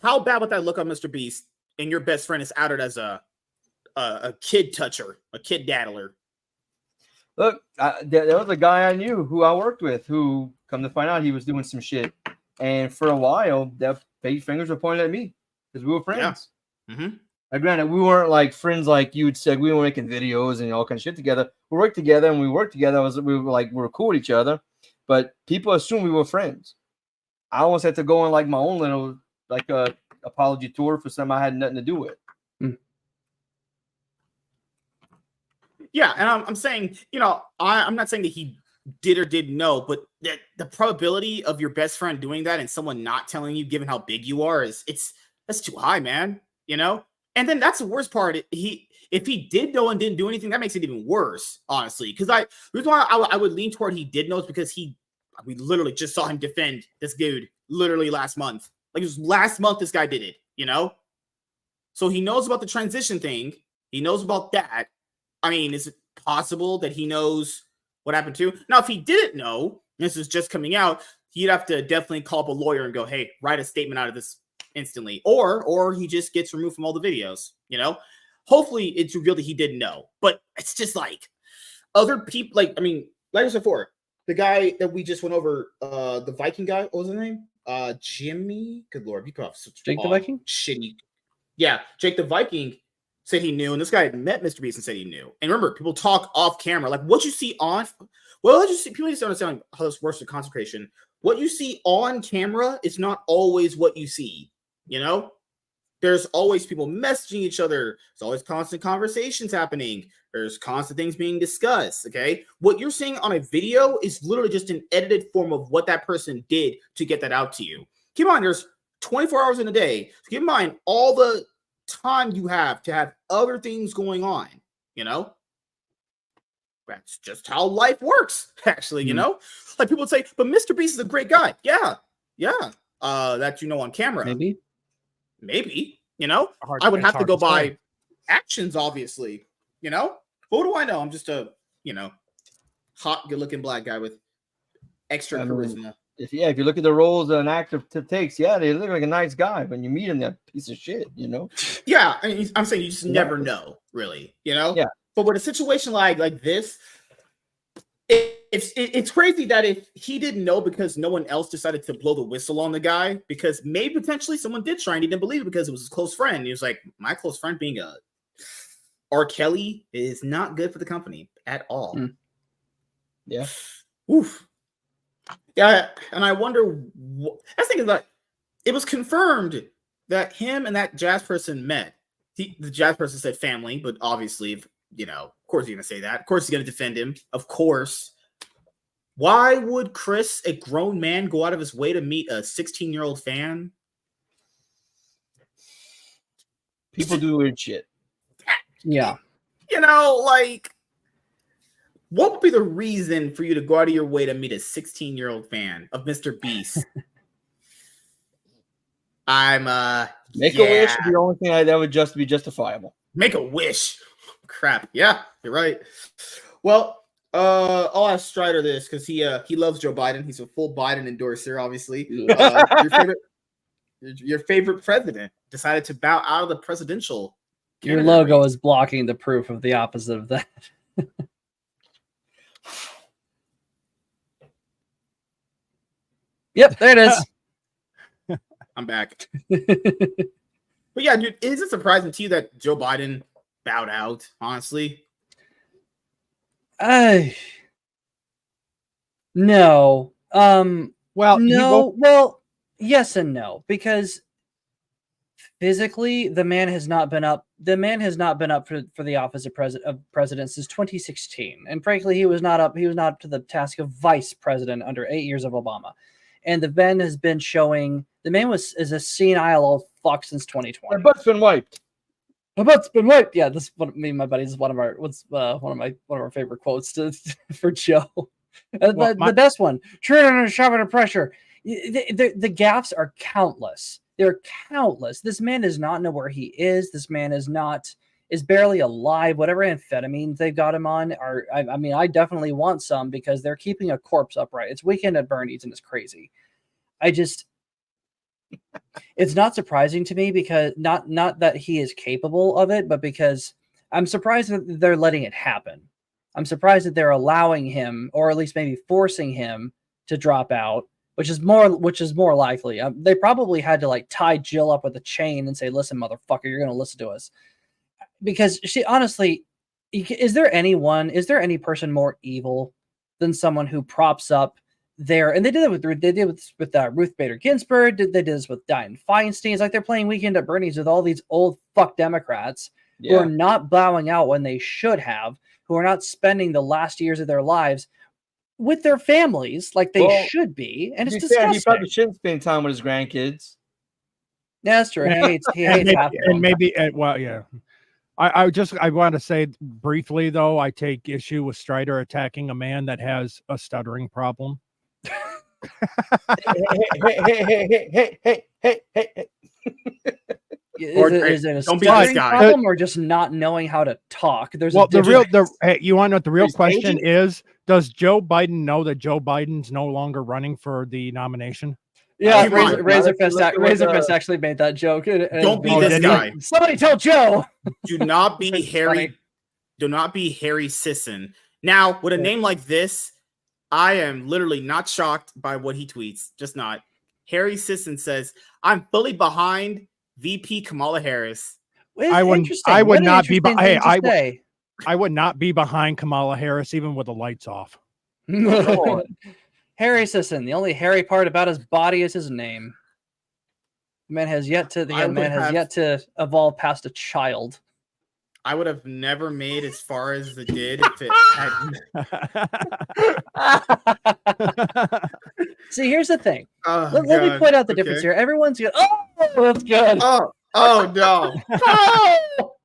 how bad would that look on Mr. Beast? And your best friend is outed as a kid toucher, a kid daddler. Look, there was a guy I knew who I worked with who, come to find out, he was doing some shit. And for a while, the fingers were pointed at me because we were friends. Yeah. Mm-hmm. Now, granted, we weren't like friends like you would say. We were making videos and all kinds of shit together. We worked together, and we worked together. We were cool with each other, but people assumed we were friends. I almost had to go on like my own little apology tour for something I had nothing to do with. Yeah, and I'm saying, I'm not saying that he did or didn't know, but that the probability of your best friend doing that and someone not telling you, given how big you are, that's too high, man. And then that's the worst part. If he did know and didn't do anything, that makes it even worse, honestly. Because the reason why I would lean toward he did know is because we literally just saw him defend this dude literally last month. Like, it was last month this guy did it, So he knows about the transition thing. He knows about that. I mean, is it possible that he knows what happened too? Now, if he didn't know, this is just coming out, he'd have to definitely call up a lawyer and go, hey, write a statement out of this instantly. Or he just gets removed from all the videos, Hopefully it's revealed that he didn't know. But it's just like other people, like I said before, the guy that we just went over, the Viking guy, what was his name? Jimmy? Good Lord, he put off such Jake the Viking? Shitty. Yeah, Jake the Viking said he knew, and this guy had met Mr. Beast and said he knew. And remember, people talk off camera. Like, what you see on, people need to understand how this works with concentration. What you see on camera is not always what you see, There's always people messaging each other. There's always constant conversations happening. There's constant things being discussed, okay? What you're seeing on a video is literally just an edited form of what that person did to get that out to you. Keep in mind, there's 24 hours in a day. So keep in mind all the time you have to have other things going on, That's just how life works, actually, Like, people would say, but Mr. Beast is a great guy. Yeah. That on camera. Maybe, I would have to go by actions, obviously, What do I know? I'm just a, hot, good-looking black guy with extra charisma. If you look at the roles an actor takes, they look like a nice guy. When you meet him, that piece of shit, Yeah, I'm saying you just never know, really, Yeah. But with a situation like this, it's crazy that if he didn't know because no one else decided to blow the whistle on the guy, because maybe potentially someone did try and he didn't believe it because it was his close friend. He was like, my close friend being a R. Kelly is not good for the company at all. Yeah. Oof. Yeah, and I wonder. I was thinking that it was confirmed that him and that jazz person met. The jazz person said family, but obviously, of course, you're gonna say that. Of course, he's gonna defend him. Of course. Why would Kris, a grown man, go out of his way to meet a 16-year-old fan? People do weird shit. Yeah. What would be the reason for you to go out of your way to meet a 16-year-old fan of Mr. Beast? Make a wish is the only thing that would just be justifiable. Make a wish. Crap. Yeah, you're right. Well, I'll ask Strider this because he loves Joe Biden. He's a full Biden endorser, obviously. Your favorite president decided to bow out of the presidential. Your logo is blocking the proof of the opposite of that. Yep, there it is. I'm back. But yeah, dude, is it surprising to you that Joe Biden bowed out, honestly? No. Well, no. Well, yes and no, because physically the man has not been up. The man has not been up for the office of president since 2016, and frankly, he was not up. He was not up to the task of vice president under 8 years of Obama. And the man has been showing. The man is a senile old fuck since 2020. My butt's been wiped. My butt's been wiped. Yeah, this is what me and my buddies. One of our favorite quotes for Joe. The best one. Turn under shove under pressure. The gaffes are countless. They're countless. This man does not know where he is. This man is barely alive. Whatever amphetamines they've got him on are. I mean, I definitely want some because they're keeping a corpse upright. It's Weekend at Bernie's and it's crazy. It's not surprising to me because not that he is capable of it, but because I'm surprised that they're letting it happen. I'm surprised that they're allowing him, or at least maybe forcing him to drop out, which is more likely. They probably had to tie Jill up with a chain and say, "Listen, motherfucker, you're going to listen to us." Because she honestly, is there any person more evil than someone who props up there? And they did it with Ruth Bader Ginsburg. They did this with Dianne Feinstein. It's like they're playing Weekend at Bernie's with all these old fuck Democrats who are not bowing out when they should have, who are not spending the last years of their lives with their families like they should be, and it's disgusting. He probably shouldn't spend time with his grandkids. Yeah, that's true. He hates half of them. I want to say briefly though, I take issue with Strider attacking a man that has a stuttering problem. Hey. Is it a stuttering problem or just not knowing how to talk? There's you want to know what the real question is? Does Joe Biden know that Joe Biden's no longer running for the nomination? Yeah, Razorfist actually made that joke. Don't be this guy. Somebody tell Joe. Do not be Harry. Do not be Harry Sisson. Now, with a name like this, I am literally not shocked by what he tweets. Just not. Harry Sisson says, "I'm fully behind VP Kamala Harris." I would not be behind Kamala Harris even with the lights off. Harry Sisson. The only hairy part about his body is his name. The man has yet to evolve past a child. I would have never made as far as it did if it had. See, here's the thing. Let me point out the difference here. Everyone's good. Oh, that's good. Oh no. Oh!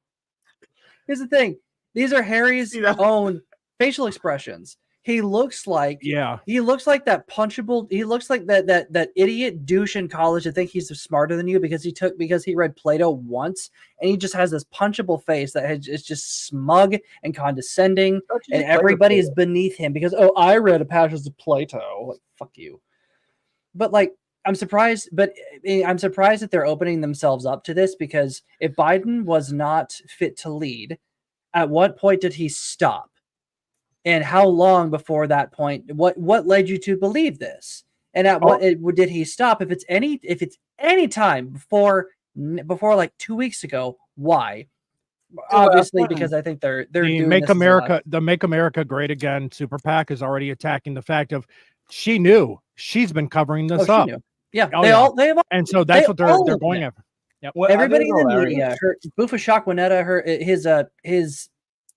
Here's the thing. These are Harry's own facial expressions. He looks like that punchable. He looks like that idiot douche in college that think he's smarter than you because he read Plato once, and he just has this punchable face that is just smug and condescending, and everybody is beneath him because I read a passage of Plato. Like, fuck you. But like, I'm surprised that they're opening themselves up to this, because if Biden was not fit to lead, at what point did he stop? And how long before that point? What led you to believe this? And at what did he stop? If it's any time before like 2 weeks ago, why? Obviously, because I think they're doing Make America Great Again super PAC is already attacking the fact of she knew she's been covering this up. Yeah, and so that's what they're going after. Yep. Well, everybody in the media, Bufa Shakwinetta,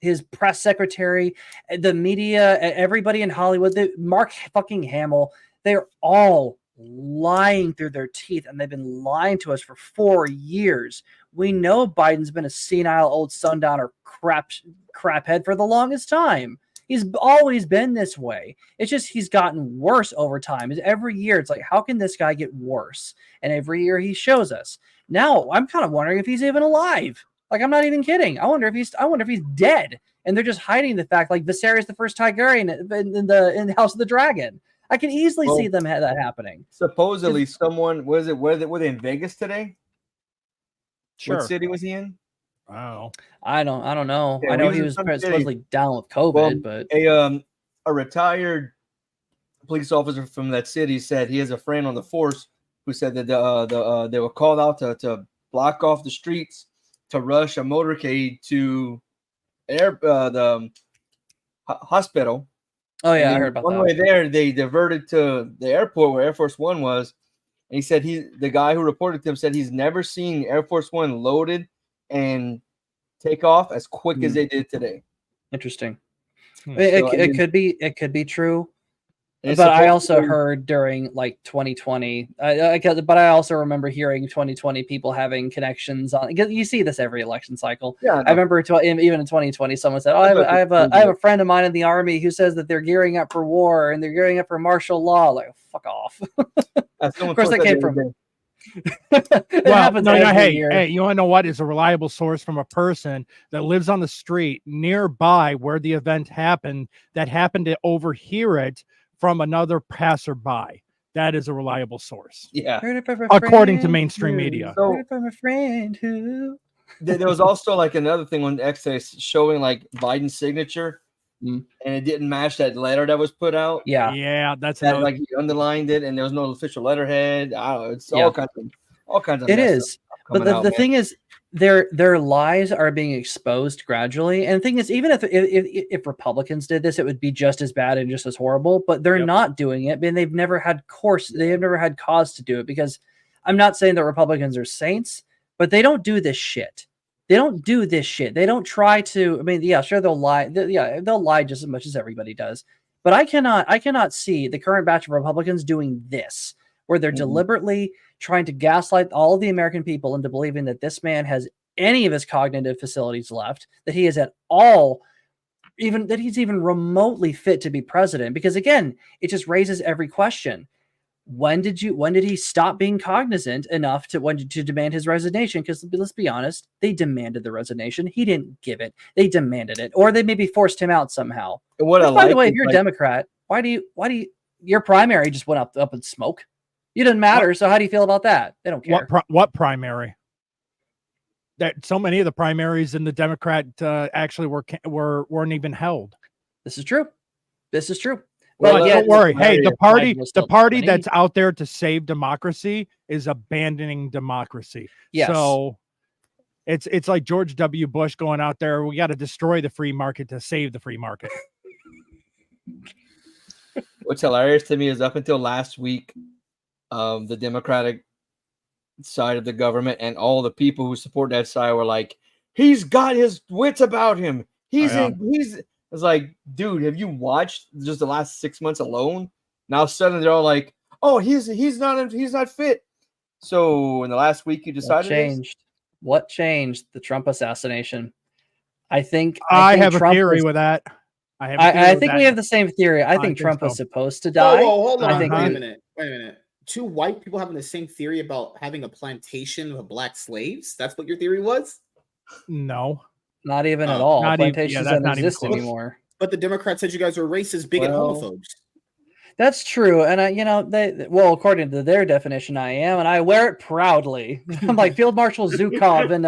his press secretary, the media, everybody in Hollywood, Mark fucking Hamill, they're all lying through their teeth, and they've been lying to us for 4 years. We know Biden's been a senile old sundowner craphead for the longest time. He's always been this way. It's just he's gotten worse over time. Every year, it's like, how can this guy get worse? And every year he shows us. Now, I'm kind of wondering if he's even alive. Like, I'm not even kidding. I wonder if he's dead, and they're just hiding the fact, like Viserys the First Targaryen in the House of the Dragon. I can easily see that happening. Supposedly, someone were they in Vegas today? Sure. What city was he in? Wow. I don't know. Yeah, I know he was supposedly down with COVID, but a retired police officer from that city said he has a friend on the force who said that they were called out to block off the streets to rush a motorcade to the hospital. Oh yeah, I heard about that. One way there, they diverted to the airport where Air Force One was, and he said the guy who reported to him said he's never seen Air Force One loaded and take off as quick as they did today. Interesting. It could be true. But I also heard during like 2020, but I also remember hearing 2020 people having connections on. You see this every election cycle. Yeah, I remember even in 2020, someone said, I have a friend of mine in the army who says that they're gearing up for war and they're gearing up for martial law. Like, fuck off. Of course, that came from. Well, no, hey, you want to know what is a reliable source from a person that lives on the street nearby where the event happened, that happened to overhear it from another passerby. That is a reliable source. Yeah, according to mainstream media. So, from a friend who. There was also like another thing on X showing like Biden's signature, and it didn't match that letter that was put out. Yeah, that's like he underlined it, and there was no official letterhead. I don't know. It's all kinds of. It is, but the thing is, their lies are being exposed gradually. And the thing is, even if Republicans did this, it would be just as bad and just as horrible. But they're not doing it, and they've never had cause to do it. Because I'm not saying that Republicans are saints, but they don't do this shit. They don't do this shit. They don't try to. I mean, yeah, sure, they'll lie. They'll lie just as much as everybody does. But I cannot see the current batch of Republicans doing this, where they're deliberately trying to gaslight all of the American people into believing that this man has any of his cognitive facilities left, that he is at all, even that he's even remotely fit to be president. Because again, it just raises every question. When did he stop being cognizant enough to demand his resignation? Because let's be honest, they demanded the resignation. He didn't give it. They demanded it, or they maybe forced him out somehow. By the way, if you're a Democrat, why do you your primary just went up in smoke? You didn't matter. So how do you feel about that? They don't care. What primary? That so many of the primaries in the Democrat actually weren't even held. This is true. Well, don't worry. Hey, the party that's out there to save democracy is abandoning democracy. Yes. So it's like George W. Bush going out there. We got to destroy the free market to save the free market. What's hilarious to me is up until last week, the Democratic side of the government and all the people who support that side were like, he's got his wits about him. It's like, dude, have you watched just the last 6 months alone? Now suddenly they're all like, oh, he's not fit. So in the last week you decided What changed? The Trump assassination. I think I have Trump a theory with that. I think we have the same theory. I think Trump was supposed to die. Whoa, hold on. Wait a minute. Two white people having the same theory about having a plantation of black slaves? That's what your theory was? No. Not even at all. Plantations don't exist anymore. But the Democrats said you guys were racist, bigot, homophobes. That's true. And according to their definition, I am, and I wear it proudly. I'm like Field Marshal Zhukov in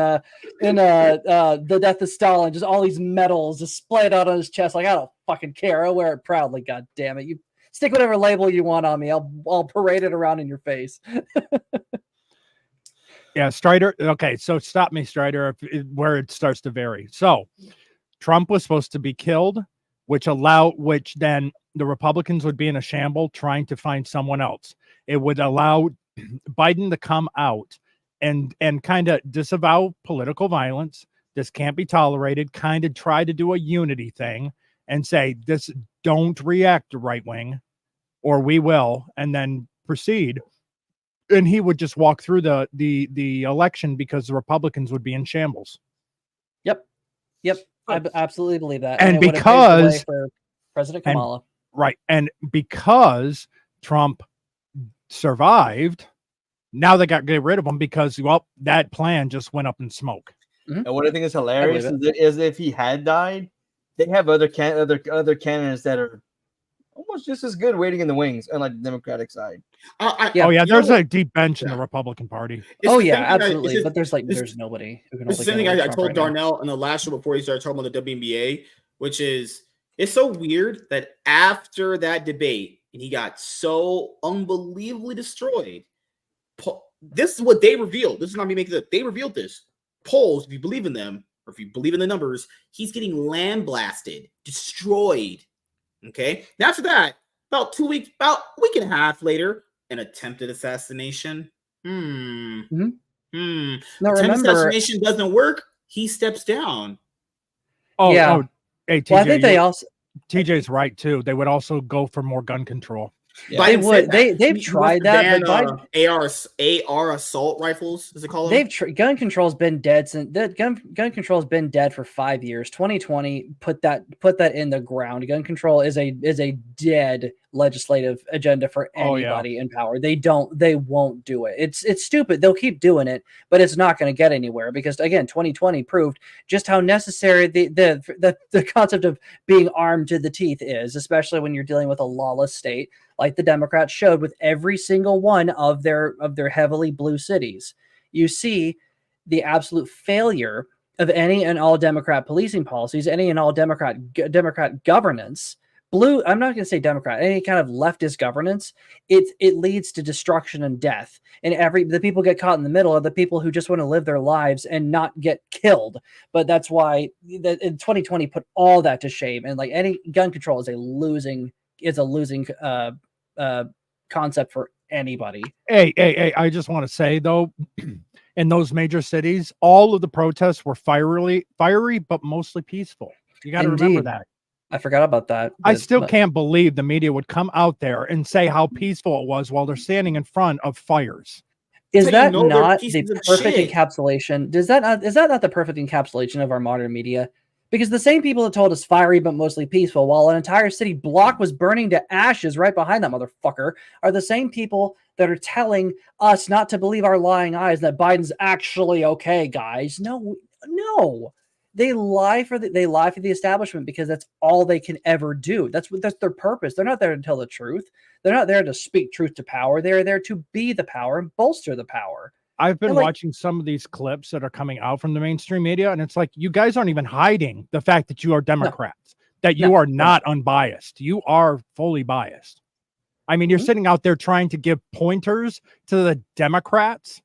The Death of Stalin, just all these medals just splayed out on his chest. Like, I don't fucking care. I wear it proudly. God damn it. You stick whatever label you want on me. I'll parade it around in your face. Yeah, Strider. Okay, so stop me, Strider, where it starts to vary. So Trump was supposed to be killed, which then the Republicans would be in a shamble trying to find someone else. It would allow Biden to come out and kind of disavow political violence. This can't be tolerated, kind of try to do a unity thing and say, this, don't react to right wing or we will, and then proceed. And he would just walk through the election because the Republicans would be in shambles. Yep. I absolutely believe that. And because for President Kamala. Right. And because Trump survived, now they got to get rid of him because, well, that plan just went up in smoke. And what I think is hilarious is if he had died, they have other candidates that are almost just as good waiting in the wings, unlike the Democratic side. There's a deep bench in the Republican Party. Absolutely. But there's nobody who can. It's the thing I told Darnell in the last show before he started talking about the WNBA, which is, it's so weird that after that debate, and he got so unbelievably destroyed. This is what they revealed. This is not me making it. They revealed this. Polls, if you believe in them, or if you believe in the numbers, he's getting lambasted, destroyed. Okay. Now after that, about a week and a half later, an attempted assassination. Now Attempted assassination doesn't work. He steps down. Hey, TJ, I think TJ's right too. They would also go for more gun control. Yeah. They would. They've tried that. AR assault rifles, is it called? Gun control's been dead since gun control's been dead for 5 years. 2020 put that in the ground. Gun control is a dead legislative agenda for anybody in power. They won't do it. It's stupid. They'll keep doing it, but it's not going to get anywhere because again, 2020 proved just how necessary the concept of being armed to the teeth is, especially when you're dealing with a lawless state like the Democrats showed with every single one of their heavily blue cities. You see the absolute failure of any and all Democrat policing policies, any and all Democrat governance. Blue, I'm not going to say Democrat, any kind of leftist governance, it leads to destruction and death. And the people get caught in the middle are the people who just want to live their lives and not get killed. But that's why in 2020 put all that to shame. And like any gun control is a losing concept for anybody. Hey, I just want to say though, in those major cities, all of the protests were fiery, but mostly peaceful. You got to remember that. I forgot about that. I still can't believe the media would come out there and say how peaceful it was while they're standing in front of fires. Is that not the perfect encapsulation? Is that not the perfect encapsulation of our modern media? Because the same people that told us fiery but mostly peaceful, while an entire city block was burning to ashes right behind that motherfucker, are the same people that are telling us not to believe our lying eyes that Biden's actually okay, guys. No. They lie for the establishment because that's all they can ever do. That's their purpose. They're not there to tell the truth. They're not there to speak truth to power. They're there to be the power and bolster the power. I've been watching some of these clips that are coming out from the mainstream media, and it's like, you guys aren't even hiding the fact that you are Democrats, that you are not unbiased. You are fully biased. I mean, you're sitting out there trying to give pointers to the Democrats.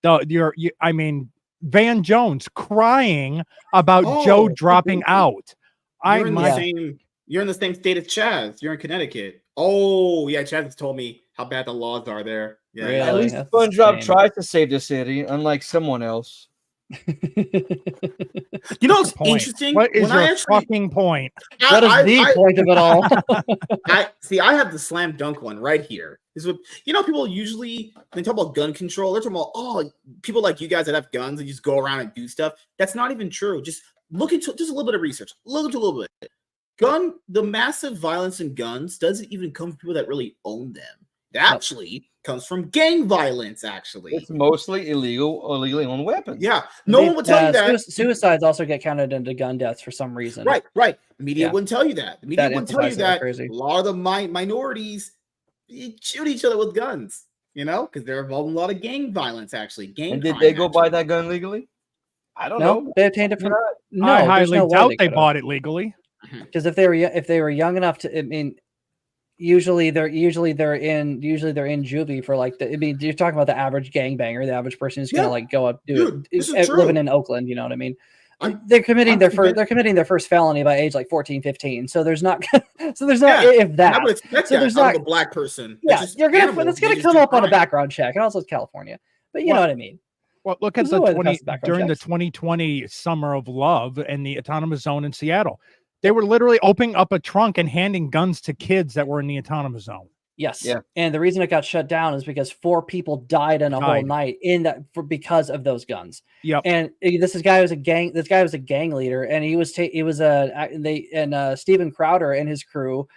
I mean, Van Jones crying about Joe dropping out. You're in the same state as Chaz. You're in Connecticut. Oh, yeah, Chaz has told me how bad the laws are there. Yeah, really? At least SpongeBob tries to save the city, unlike someone else. You know what's interesting? What is your fucking point? What is the point of it all? I have the slam dunk one right here. This is what people usually, when they talk about gun control, they're talking about people like you guys that have guns and just go around and do stuff. That's not even true. Just look into just a little bit of research. Look into a little bit. The massive violence in guns doesn't even come from people that really own them. It actually comes from gang violence, actually. It's mostly illegally owned weapons. Yeah. No one would tell you that. Suicides also get counted into gun deaths for some reason. Right. The media wouldn't tell you that. The media wouldn't tell you that a lot of the minorities shoot each other with guns, because they're involved in a lot of gang violence, actually. And did they go buy that gun legally? I don't know. They obtained it from... No, I highly doubt they bought it legally. Because if they were young enough to, I mean... Usually they're in juvie for you're talking about the average gangbanger, the average person who's gonna go up living in Oakland, you know what I mean? They're committing their first felony by age 14, 15. So there's not if that. I would expect so that there's not a black person. Yeah, it's gonna come up on a background check, and also it's California. But you know what I mean. Well, look at during the 2020 Summer of Love and the autonomous zone in Seattle. They were literally opening up a trunk and handing guns to kids that were in the autonomous zone. Yes. Yeah. And the reason it got shut down is because 4 people died in a whole night because of those guns. Yep. And this guy was a gang leader, and Steven Crowder and his crew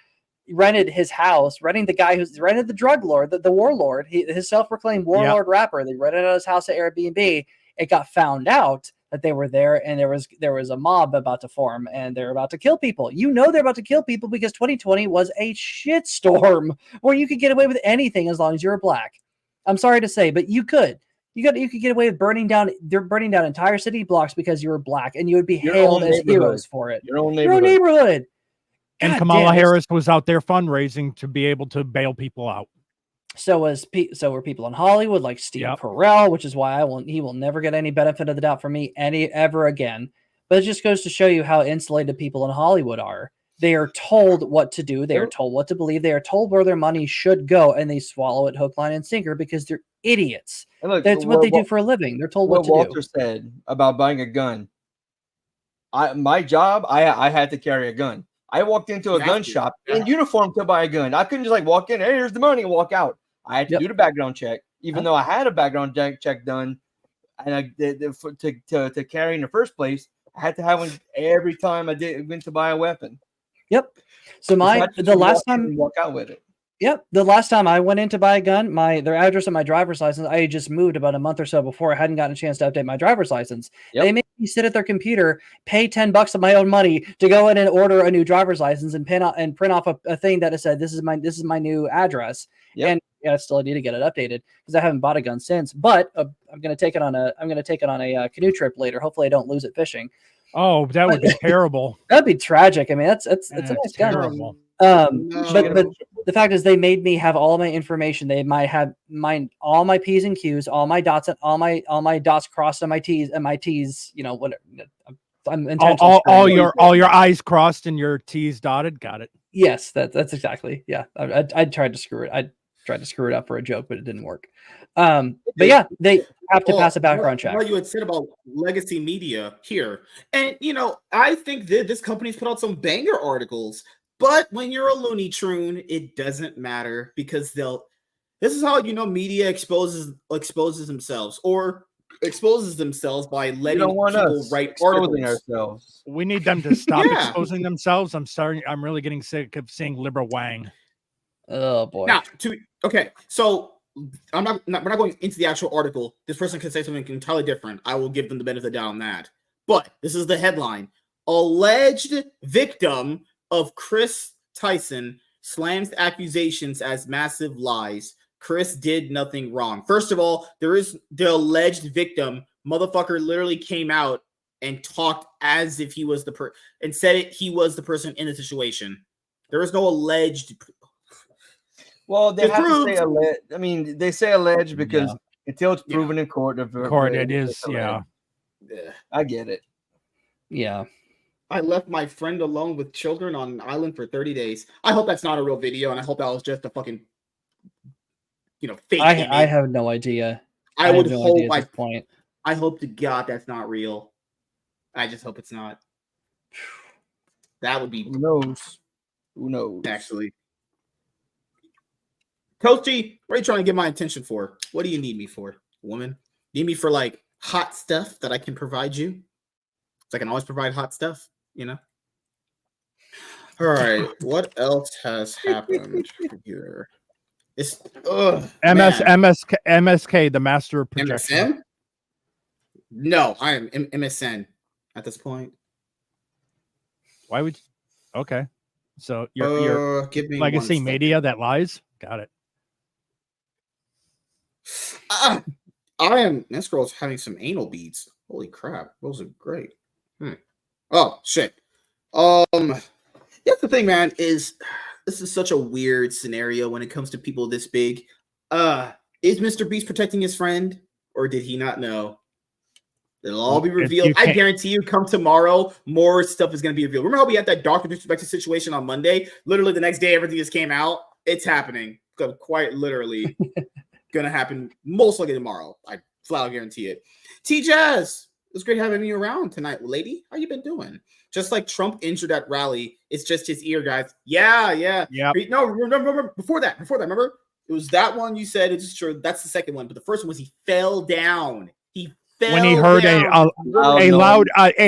rented his house, renting the guy who's rented the drug lord, the warlord, his self-proclaimed warlord rapper. They rented out his house at Airbnb. It got found out that they were there, and there was a mob about to form, and they're about to kill people. They're about to kill people because 2020 was a shitstorm where you could get away with anything as long as you were black. I'm sorry to say, but you could. You could get away with burning down entire city blocks because you were black, and you would be hailed as heroes for it. Your own neighborhood. And Kamala Harris was out there fundraising to be able to bail people out. So were people in Hollywood like Steve Carell, which is why he will never get any benefit of the doubt from me ever again. But it just goes to show you how insulated people in Hollywood are. They are told what to do. They are told what to believe. They are told where their money should go, and they swallow it hook, line, and sinker because they're idiots. Look, that's what they do for a living. They're told what to do. What Walter said about buying a gun. My job, I had to carry a gun. I walked into a gun shop in uniform to buy a gun. I couldn't just walk in, hey, here's the money, and walk out. I had to do the background check, even though I had a background check done, and to carry in the first place, I had to have one every time I went to buy a weapon. Yep. So the last time walk out with it. Yep. The last time I went in to buy a gun, their address on my driver's license, I had just moved about a month or so before. I hadn't gotten a chance to update my driver's license. Yep. They made me sit at their computer, pay $10 of my own money to go in and order a new driver's license and print off a thing that said, this is my new address. Yep. And I still need to get it updated because I haven't bought a gun since. But I'm going to take it on a canoe trip later. Hopefully, I don't lose it fishing. Oh, that would be terrible. That'd be tragic. I mean, it's a nice gun. But the fact is, they made me have all my information. They might have all my P's and Q's, all my dots, and all my dots crossed on my T's and my T's. Whatever. I'm all your I's crossed and your T's dotted. Got it. Yes, that's exactly. Yeah, I tried to screw it. I tried to screw it up for a joke, but it didn't work. But yeah, they have to pass a background check. What you had said about legacy media here, and I think that this company's put out some banger articles, but when you're a Looney Tune, it doesn't matter because this is how media exposes themselves or exposes themselves by letting people write articles. Ourselves. We need them to stop exposing themselves. I'm really getting sick of seeing liberal Wang. Oh boy. Now, so we're not going into the actual article. This person could say something entirely different. I will give them the benefit of the doubt on that. But this is the headline: alleged victim of Kris Tyson slams accusations as massive lies. Kris did nothing wrong. First of all, there is the alleged victim. Motherfucker literally came out and talked as if he was and said he was the person in the situation. There is no alleged. Well, they have to say alleged. I mean, they say alleged because until it's proven in court, it is. Yeah, I get it. Yeah. I left my friend alone with children on an island for 30 days. I hope that's not a real video, and I hope that was just a fucking, fake. I have no idea. I would hope at this point. I hope to God that's not real. I just hope it's not. That would be. Who knows? Who knows? Actually. Toasty, what are you trying to get my attention for? What do you need me for, woman? Need me for like hot stuff that I can provide you? So I can always provide hot stuff, All right, what else has happened here? It's MSK, the master of projection. MSN? No, I am MSN at this point. Why would? Okay, so you're legacy media that lies. Got it. I am. This girl's having some anal beads. Holy crap, those are great. Oh shit. That's the thing, man. Is this is such a weird scenario when it comes to people this big. Is Mr. Beast protecting his friend, or did he not know? It'll all be revealed. I guarantee you, come tomorrow, more stuff is going to be revealed. Remember how we had that Dr. Disrespected situation on Monday? Literally the next day, everything just came out. It's happening. Quite literally going to happen most likely tomorrow. I flat out guarantee it. T-Jazz, it was great having you around tonight, lady. How you been doing? Just like Trump injured at rally, it's just his ear, guys. Yeah. No, remember before that, remember? It was that one you said. It's true. That's the second one. But the first one was he fell down. When he heard a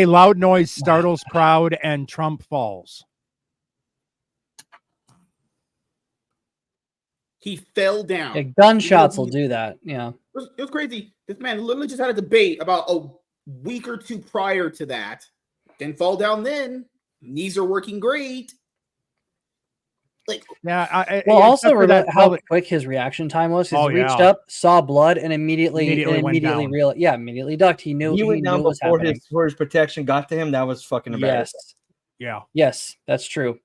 loud noise startles crowd and Trump falls. He fell down. Yeah, gunshots will do that. Yeah. It was crazy. This man literally just had a debate about a week or two prior to that. Didn't fall down then. Knees are working great. Also remember how quick his reaction time was. He reached up, saw blood, and immediately realized. Yeah, immediately ducked. He knew he went down before his protection got to him. That was fucking embarrassing. Yes, that's true.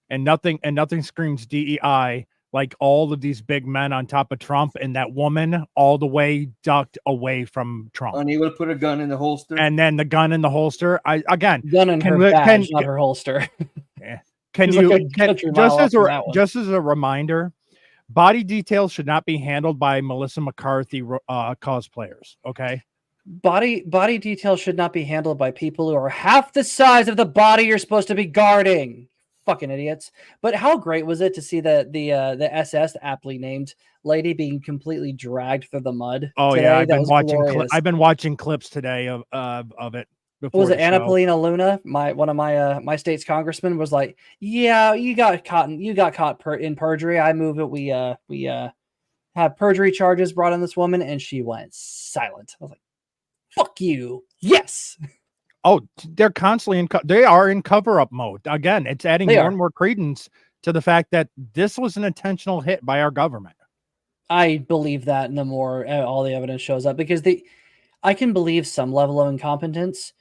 And nothing screams DEI like all of these big men on top of Trump, and that woman all the way ducked away from Trump. And he would put a gun in the holster. And then the gun in the holster. Gun in her badge, not her holster. Yeah. Just as a reminder, body details should not be handled by Melissa McCarthy cosplayers. Okay. Body details should not be handled by people who are half the size of the body you're supposed to be guarding. Fucking idiots. But how great was it to see the SS, aptly named lady, being completely dragged through the mud? Oh today? Yeah, I've been watching clips today of it. What was it? Anna Paulina Luna, one of my state's congressmen, was like, "Yeah, you got caught in perjury. I move it. We have perjury charges brought on this woman," and she went silent. I was like, "Fuck you, yes." Oh, they're constantly they are in cover-up mode. Again, it's adding more and more credence to the fact that this was an intentional hit by our government. I believe that, and the more all the evidence shows up, because I can believe some level of incompetence.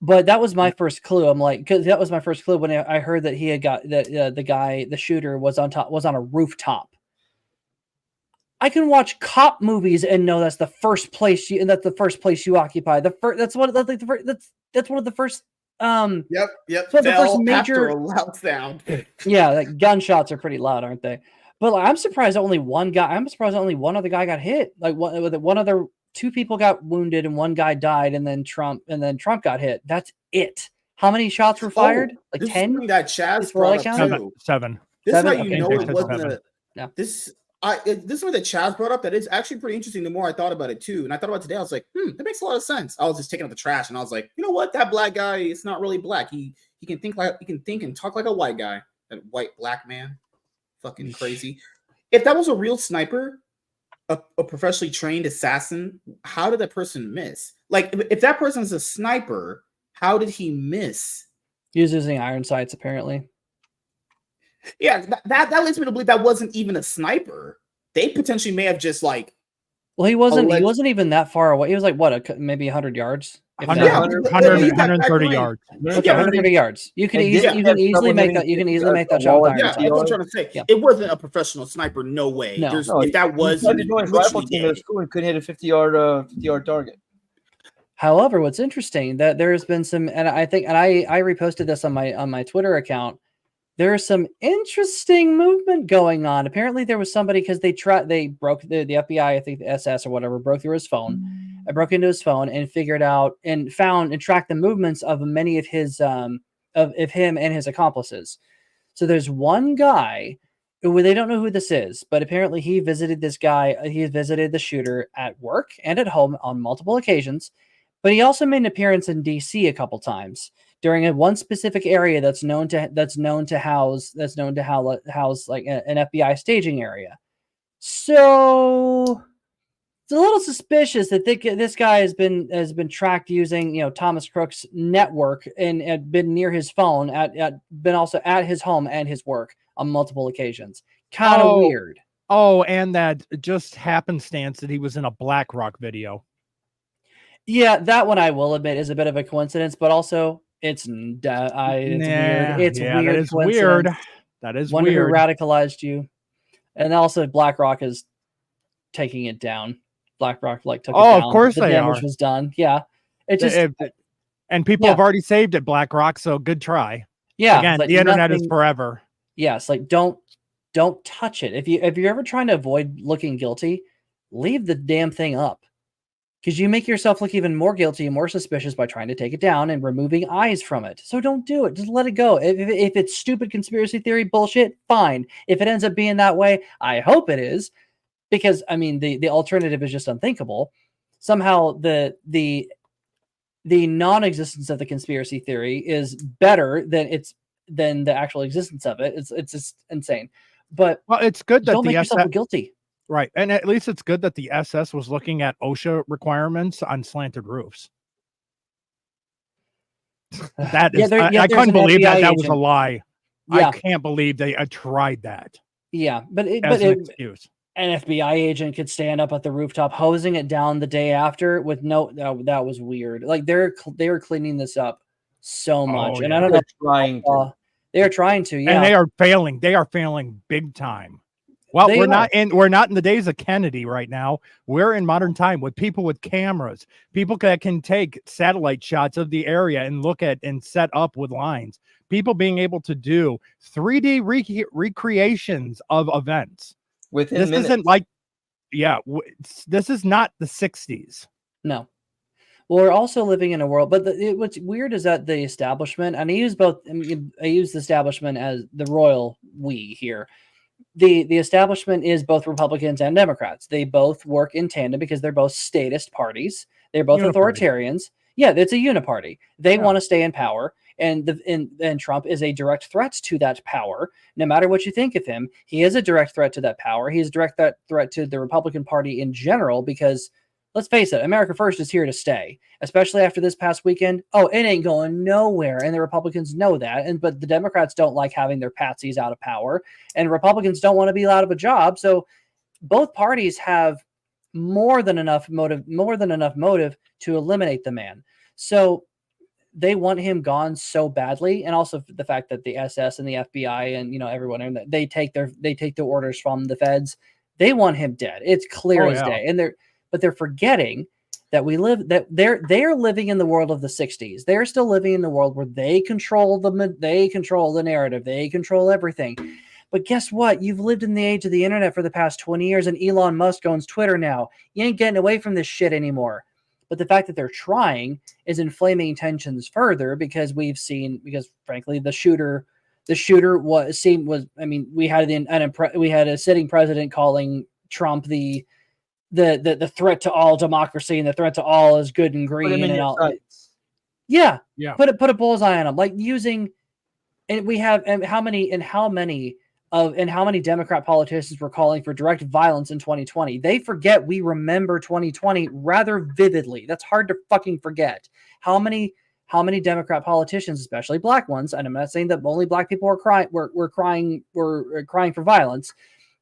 But that was my first clue. I'm like, because that was my first clue when I heard that he had got that the shooter was on a rooftop. I can watch cop movies and know that's the first place you occupy. That's one of the first. Yep. So the first major loud sound. Yeah, like gunshots are pretty loud, aren't they? But I'm surprised only one guy. I'm surprised only one other guy got hit. Like one other, two people got wounded and one guy died, and then Trump got hit. That's it. How many shots were fired? Like 10. That Chaz brought up too. Seven. This is how Okay. you know it wasn't Yeah. this is what that Chaz brought up that is actually pretty interesting. The more I thought about it too, and I thought about it today, I was like, that makes a lot of sense. I was just taking out the trash, and I was like, you know what? That black guy is not really black. He can think and talk like a white guy. That white black man, fucking crazy. If that was a real sniper, a professionally trained assassin, how did that person miss? Like, if that person is a sniper, how did he miss? He was using iron sights, apparently. Yeah, that leads me to believe that wasn't even a sniper. They potentially may have just like. Well, he wasn't even that far away. He was like what, maybe 100 yards. 130 yards. Okay, 130 yards. You can easily make that. You can easily make that shot with iron sights. That's what I'm trying to say. Yeah. It wasn't a professional sniper. No way. No. If that was, he joined rifle team at school and couldn't hit a 50-yard target. However, what's interesting that there has been some, and I reposted this on my Twitter account. There's some interesting movement going on. Apparently, there was somebody because they broke the FBI, I think the SS or whatever, broke through his phone. I broke into his phone and figured out and found and tracked the movements of many of his of him and his accomplices. So there's one guy who they don't know who this is, but apparently he visited this guy. He visited the shooter at work and at home on multiple occasions. But he also made an appearance in DC a couple times during one specific area that's known to house like an FBI staging area. So it's a little suspicious that this guy has been tracked using Thomas Crook's network and been near his phone been also at his home and his work on multiple occasions. Kind of weird. Oh, and that just happenstance that he was in a BlackRock video. Yeah, that one I will admit is a bit of a coincidence, but also it's weird. It's weird. That is weird. That is Wonder weird. Who radicalized you, and also BlackRock is taking it down. BlackRock took it down. Oh, of course the they damage are. was done. Yeah, it just and people have already saved it. BlackRock, so good try. Yeah, again, the internet is forever. Yes, don't touch it. If you're ever trying to avoid looking guilty, leave the damn thing up. Because you make yourself look even more guilty and more suspicious by trying to take it down and removing eyes from it. So don't do it. Just let it go. If it's stupid conspiracy theory bullshit, fine. If it ends up being that way, I hope it is. Because, I mean, the alternative is just unthinkable. Somehow the non-existence of the conspiracy theory is better than the actual existence of it. It's just insane. But it's good that don't make yourself guilty. Right. And at least it's good that the SS was looking at OSHA requirements on slanted roofs. That is, I couldn't believe that was a lie. Yeah. I can't believe they tried that. Yeah. But an FBI agent could stand up at the rooftop hosing it down the day after with that was weird. Like they were cleaning this up so much. And I don't know. They are trying to. Yeah. And they are failing. They are failing big time. Well, we're not in the days of Kennedy right now. We're in modern time with people with cameras, people that can take satellite shots of the area and look at and set up with lines. People being able to do 3D recreations of events. Within this minutes. Isn't like, this is not the 60s. No. Well, we're also living in a world, but what's weird is that the establishment, and I use the establishment as the royal we here. The establishment is both Republicans and Democrats. They both work in tandem because they're both statist parties. They're both authoritarians. Yeah, it's a uniparty. They want to stay in power, and Trump is a direct threat to that power. No matter what you think of him, he is a direct threat to that power. He is a direct threat to the Republican Party in general because, let's face it, America First is here to stay, especially after this past weekend. Oh, it ain't going nowhere, and the Republicans know that. But the Democrats don't like having their patsies out of power, and Republicans don't want to be out of a job. So both parties have more than enough motive to eliminate the man. So they want him gone so badly, and also the fact that the SS and the FBI and everyone they take their orders from the feds. They want him dead. It's clear as day, and they're forgetting that they're living in the world of the 60s. They're still living in the world where they control the narrative, they control everything. But guess what? You've lived in the age of the internet for the past 20 years, and Elon Musk owns Twitter now. You ain't getting away from this shit anymore. But the fact that they're trying is inflaming tensions further because frankly, the shooter was. I mean, we had a sitting president calling Trump the threat to all democracy, and the threat to all is good and green and all. Yeah. Put a bullseye on them, like using. And we have how many Democrat politicians were calling for direct violence in 2020. They forget we remember 2020 rather vividly. That's hard to fucking forget. How many Democrat politicians, especially black ones, and I'm not saying that only black people were crying for violence,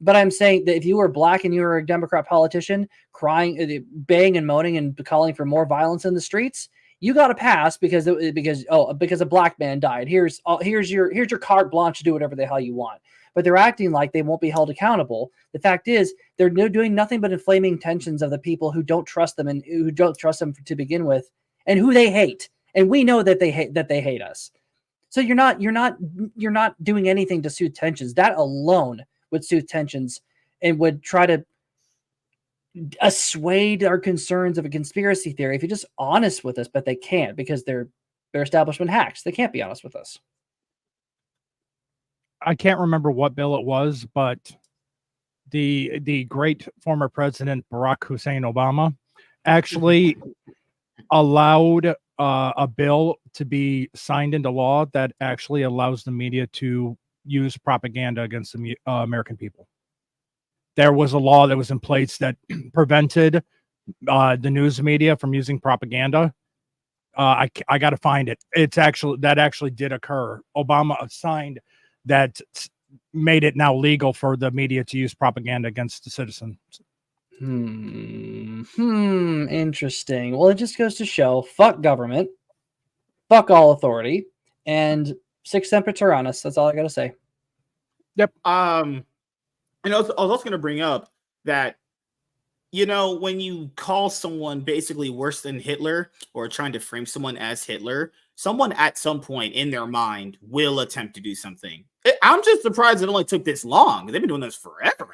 but I'm saying that if you were black and you were a Democrat politician crying, baying and moaning and calling for more violence in the streets, you got to pass because a black man died. Here's your carte blanche to do whatever the hell you want. But they're acting like they won't be held accountable. The fact is, they're doing nothing but inflaming tensions of the people who don't trust them and who don't trust them to begin with, and who they hate. And we know that they hate us. So you're not doing anything to soothe tensions. That alone would soothe tensions and would try to assuage our concerns of a conspiracy theory if you're just honest with us, but they can't because they're establishment hacks. They can't be honest with us. I can't remember what bill it was, but the great former president Barack Hussein Obama actually allowed a bill to be signed into law that actually allows the media to use propaganda against the American people. There was a law that was in place that prevented the news media from using propaganda. I got to find it. That actually did occur. Obama signed that made it now legal for the media to use propaganda against the citizens. Interesting. Well, it just goes to show, fuck government, fuck all authority, and sic semper tyrannis. That's all I got to say. Yep. And I was also going to bring up that, when you call someone basically worse than Hitler or trying to frame someone as Hitler, someone at some point in their mind will attempt to do something. I'm just surprised it only took this long. They've been doing this forever.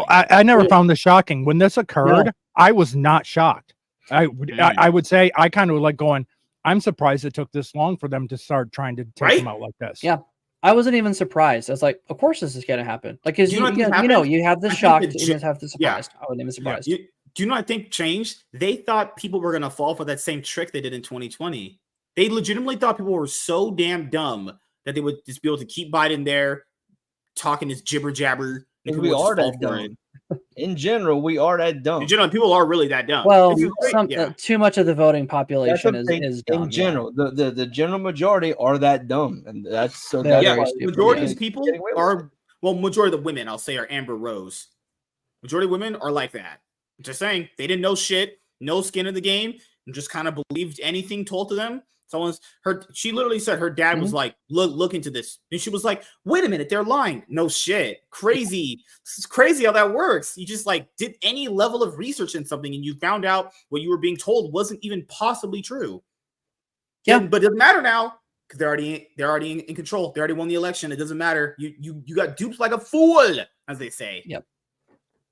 I never found this shocking. When this occurred, I was not shocked. I would say I kind of like going, I'm surprised it took this long for them to start trying to take them out like this. Yeah. I wasn't even surprised. I was like, of course this is going to happen. Like, because you have the shock and you have the surprise. I wasn't even surprised. Do you know what I think changed? They thought people were going to fall for that same trick they did in 2020. They legitimately thought people were so damn dumb that they would just be able to keep Biden there talking this jibber jabber. We are that dumb. In general, we are that dumb. In general, people are really that dumb. Well, too much of the voting population is dumb. In general, the general majority are that dumb, and that's majority of people are. Well, majority of the women, I'll say, are Amber Rose. Majority of women are like that. Just saying, they didn't know shit, no skin in the game, and just kind of believed anything told to them. She literally said her dad was like, look into this. And she was like, wait a minute, they're lying. No shit. Crazy. This is crazy how that works. You just did any level of research in something and you found out what you were being told wasn't even possibly true. Yeah. But it doesn't matter now because they're already in control. They already won the election. It doesn't matter. You got duped like a fool, as they say. Yep.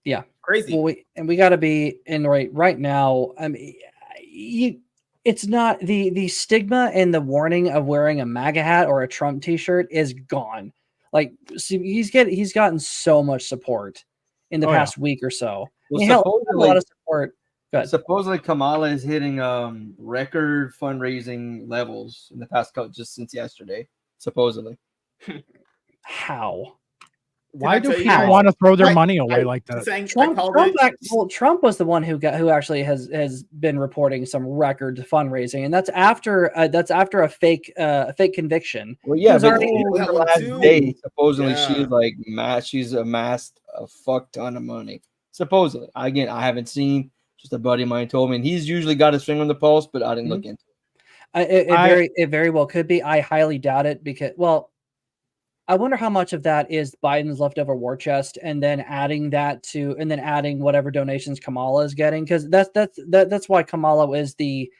Yeah. Crazy. Well, we got to be in right now. I mean, it's not the stigma and the warning of wearing a MAGA hat or a Trump t-shirt is gone. Like, see, he's gotten so much support in the past week or so. Well, a lot of support. Supposedly Kamala is hitting record fundraising levels in the past couple, just since yesterday. Supposedly. How? Why do people want to throw their money away like that? Trump was the one who actually has been reporting some record fundraising, and that's after a fake conviction. Well, yeah, but the last day, supposedly she's amassed a fuck ton of money. Supposedly, again, I haven't seen. Just a buddy of mine told me, and he's usually got his finger on the pulse, but I didn't look into it. It very well could be. I highly doubt it because, I wonder how much of that is Biden's leftover war chest, and then adding whatever donations Kamala is getting, because that's why Kamala is the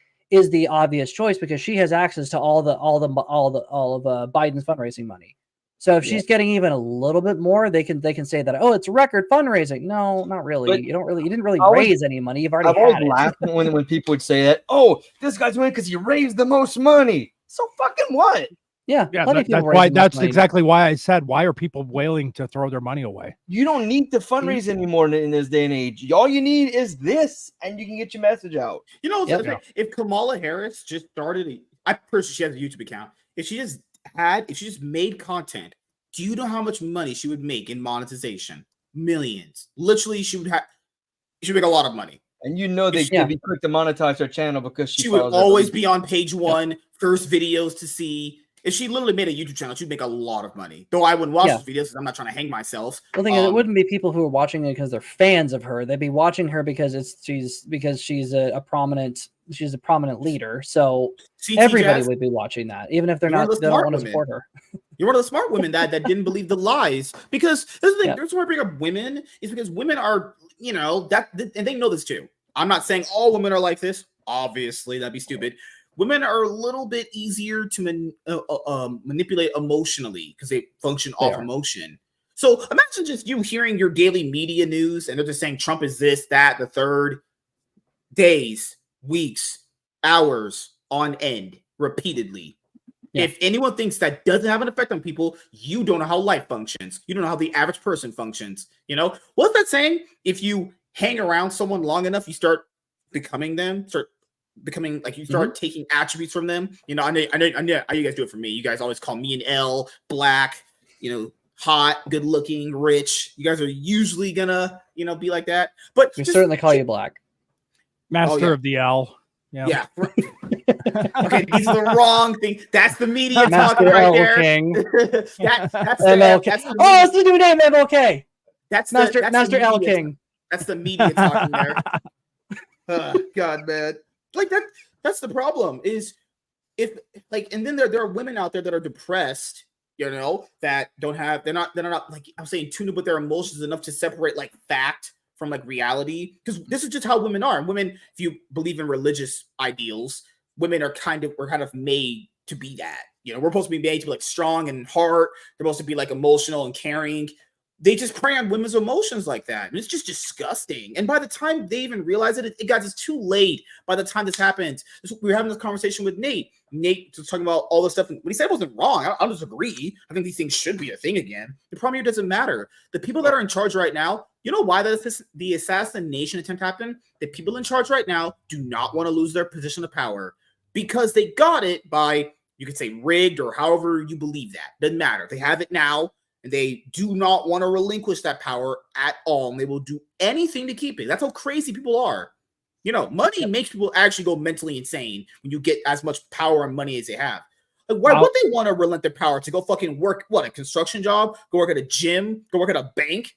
obvious choice, because she has access to all of Biden's fundraising money. So if she's getting even a little bit more, they can say that, oh, it's record fundraising. No, not really. But you didn't really raise any money. You've already I've always had it. laughed when people would say that. Oh, this guy's winning because he raised the most money. So fucking what? Yeah, that's exactly why I said, why are people willing to throw their money away? You don't need to fundraise anymore in this day and age. All you need is this, and you can get your message out. You know, if Kamala Harris just started, I personally, she has a YouTube account. If she just made content, do you know how much money she would make in monetization? Millions. Literally, she would make a lot of money. And you know they'd be quick to monetize her channel because she would always be on page one, first videos to see. If she literally made a YouTube channel, she'd make a lot of money. Though I wouldn't watch those videos because I'm not trying to hang myself. The thing is, it wouldn't be people who are watching it because they're fans of her. They'd be watching her because she's a prominent leader. So everybody would be watching that, even if they don't want to support her. You're one of the smart women that didn't believe the lies. Because this is the thing, there's why I bring up women is because women are, and they know this too. I'm not saying all women are like this. Obviously, that'd be stupid. Women are a little bit easier to manipulate emotionally because they function off emotion. So imagine just you hearing your daily media news and they're just saying Trump is this, that, the third, days, weeks, hours on end, repeatedly. Yeah. If anyone thinks that doesn't have an effect on people, you don't know how life functions. You don't know how the average person functions. What's that saying? If you hang around someone long enough, you start becoming them, becoming like you start taking attributes from them. I know you guys do it for me. You guys always call me an L, black, hot, good looking, rich. You guys are usually gonna, be like that. But we certainly call you black. Master of the L. Yeah. Okay, these are the wrong thing. That's the media Master talking right L there. King. That's MLK. That's the new name, MLK. That's Master L King. That's the media talking there. God, man. Like that's the problem is and then there are women out there that are depressed, that they're not like I'm saying tuned with their emotions enough to separate like fact from like reality, because this is just how women are. And women, if you believe in religious ideals, women are kind of made to be that. We're supposed to be made to be like strong and heart. They're supposed to be like emotional and caring. They just prey on women's emotions like that. And it's just disgusting. And by the time they even realize it, guys, it's too late by the time this happens. We were having this conversation with Nate. Nate was talking about all the stuff. What he said wasn't wrong. I don't disagree. I think these things should be a thing again. The problem here doesn't matter. The people that are in charge right now, you know why the assassination attempt happened? The people in charge right now do not want to lose their position of power because they got it by, you could say rigged or however you believe that. Doesn't matter. They have it now. And they do not want to relinquish that power at all. And they will do anything to keep it. That's how crazy people are. Money makes people actually go mentally insane when you get as much power and money as they have. Like, why would they want to relent their power to go fucking work, a construction job, go work at a gym, go work at a bank?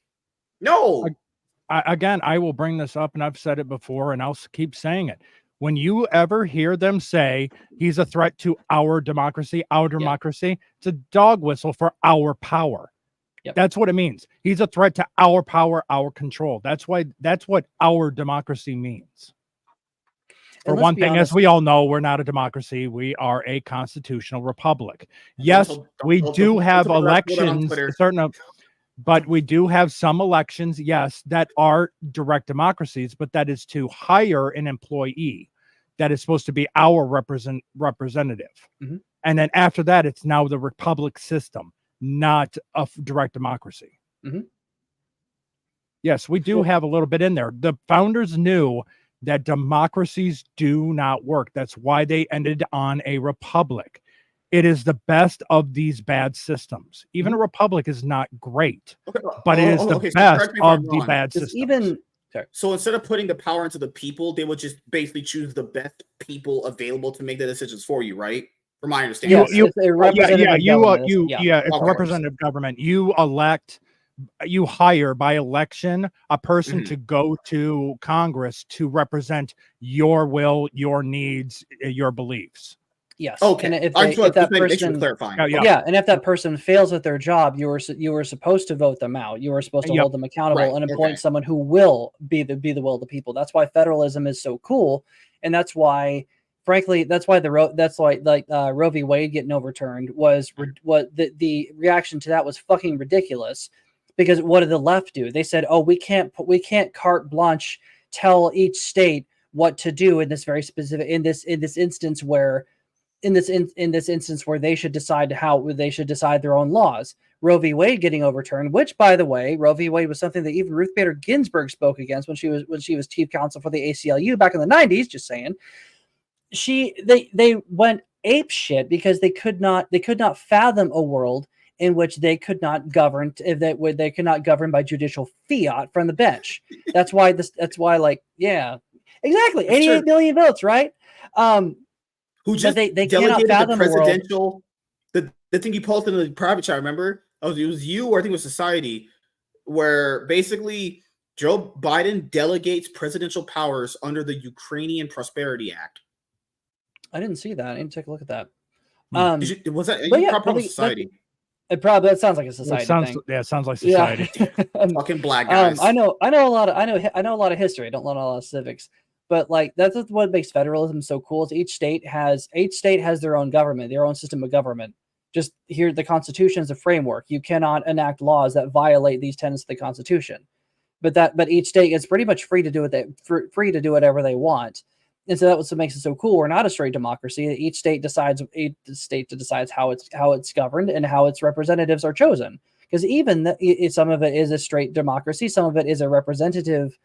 No. Again, I will bring this up, and I've said it before, and I'll keep saying it. When you ever hear them say he's a threat to our democracy, it's a dog whistle for our power. Yep. That's what it means. He's a threat to our power, our control. That's what our democracy means. For one thing, as we all know, we're not a democracy. We are a constitutional republic. Yes, we do have elections, but we do have some elections, yes, that are direct democracies, but that is to hire an employee that is supposed to be our representative. Mm-hmm. And then after that, it's now the republic system, not a direct democracy. Mm-hmm. Yes, we do have a little bit in there. The founders knew that democracies do not work. That's why they ended on a republic. It is the best of these bad systems. Even a republic is not great, but it is the best of the bad systems. So instead of putting the power into the people, they would just basically choose the best people available to make the decisions for you, right? From my understanding. It's representative government. You elect, you hire by election a person to go to Congress to represent your will, your needs, your beliefs. Yes. Okay. And if that person, and if that person fails at their job, you were supposed to vote them out. You were supposed to hold them accountable and appoint someone who will be the will of the people. That's why federalism is so cool, and that's why frankly, that's why Roe v. Wade getting overturned was what the reaction to that was fucking ridiculous. Because what did the left do? They said, "Oh, we can't carte blanche tell each state what to do in this very specific in this instance where they should decide their own laws." Roe v. Wade getting overturned, which, by the way, Roe v. Wade was something that even Ruth Bader Ginsburg spoke against when she was chief counsel for the ACLU back in the 90s. Just saying, they went ape shit because they could not fathom a world in which they could not govern they could not govern by judicial fiat from the bench. That's why yeah, exactly. 88 million votes, right? Who just they delegated cannot fathom the presidential the thing you posted in the private chat, remember? Oh, it was you, or I think it was Society, where basically Joe Biden delegates presidential powers under the Ukrainian Prosperity Act. I didn't see that. I need to take a look at that. Was that probably Society? That sounds like a Society thing. Yeah, it sounds like Society. Yeah. Fucking black guys. I know a lot of history. I don't know a lot of civics, but like that's what makes federalism so cool. Is each state has their own government, their own system of government. Just here, the Constitution is a framework. You cannot enact laws that violate these tenets of the Constitution, but each state is pretty much free to do whatever they want. And so that's what makes it so cool. We're not a straight democracy. Each state decides how it's governed and how its representatives are chosen. Because even some of it is a straight democracy, some of it is a representative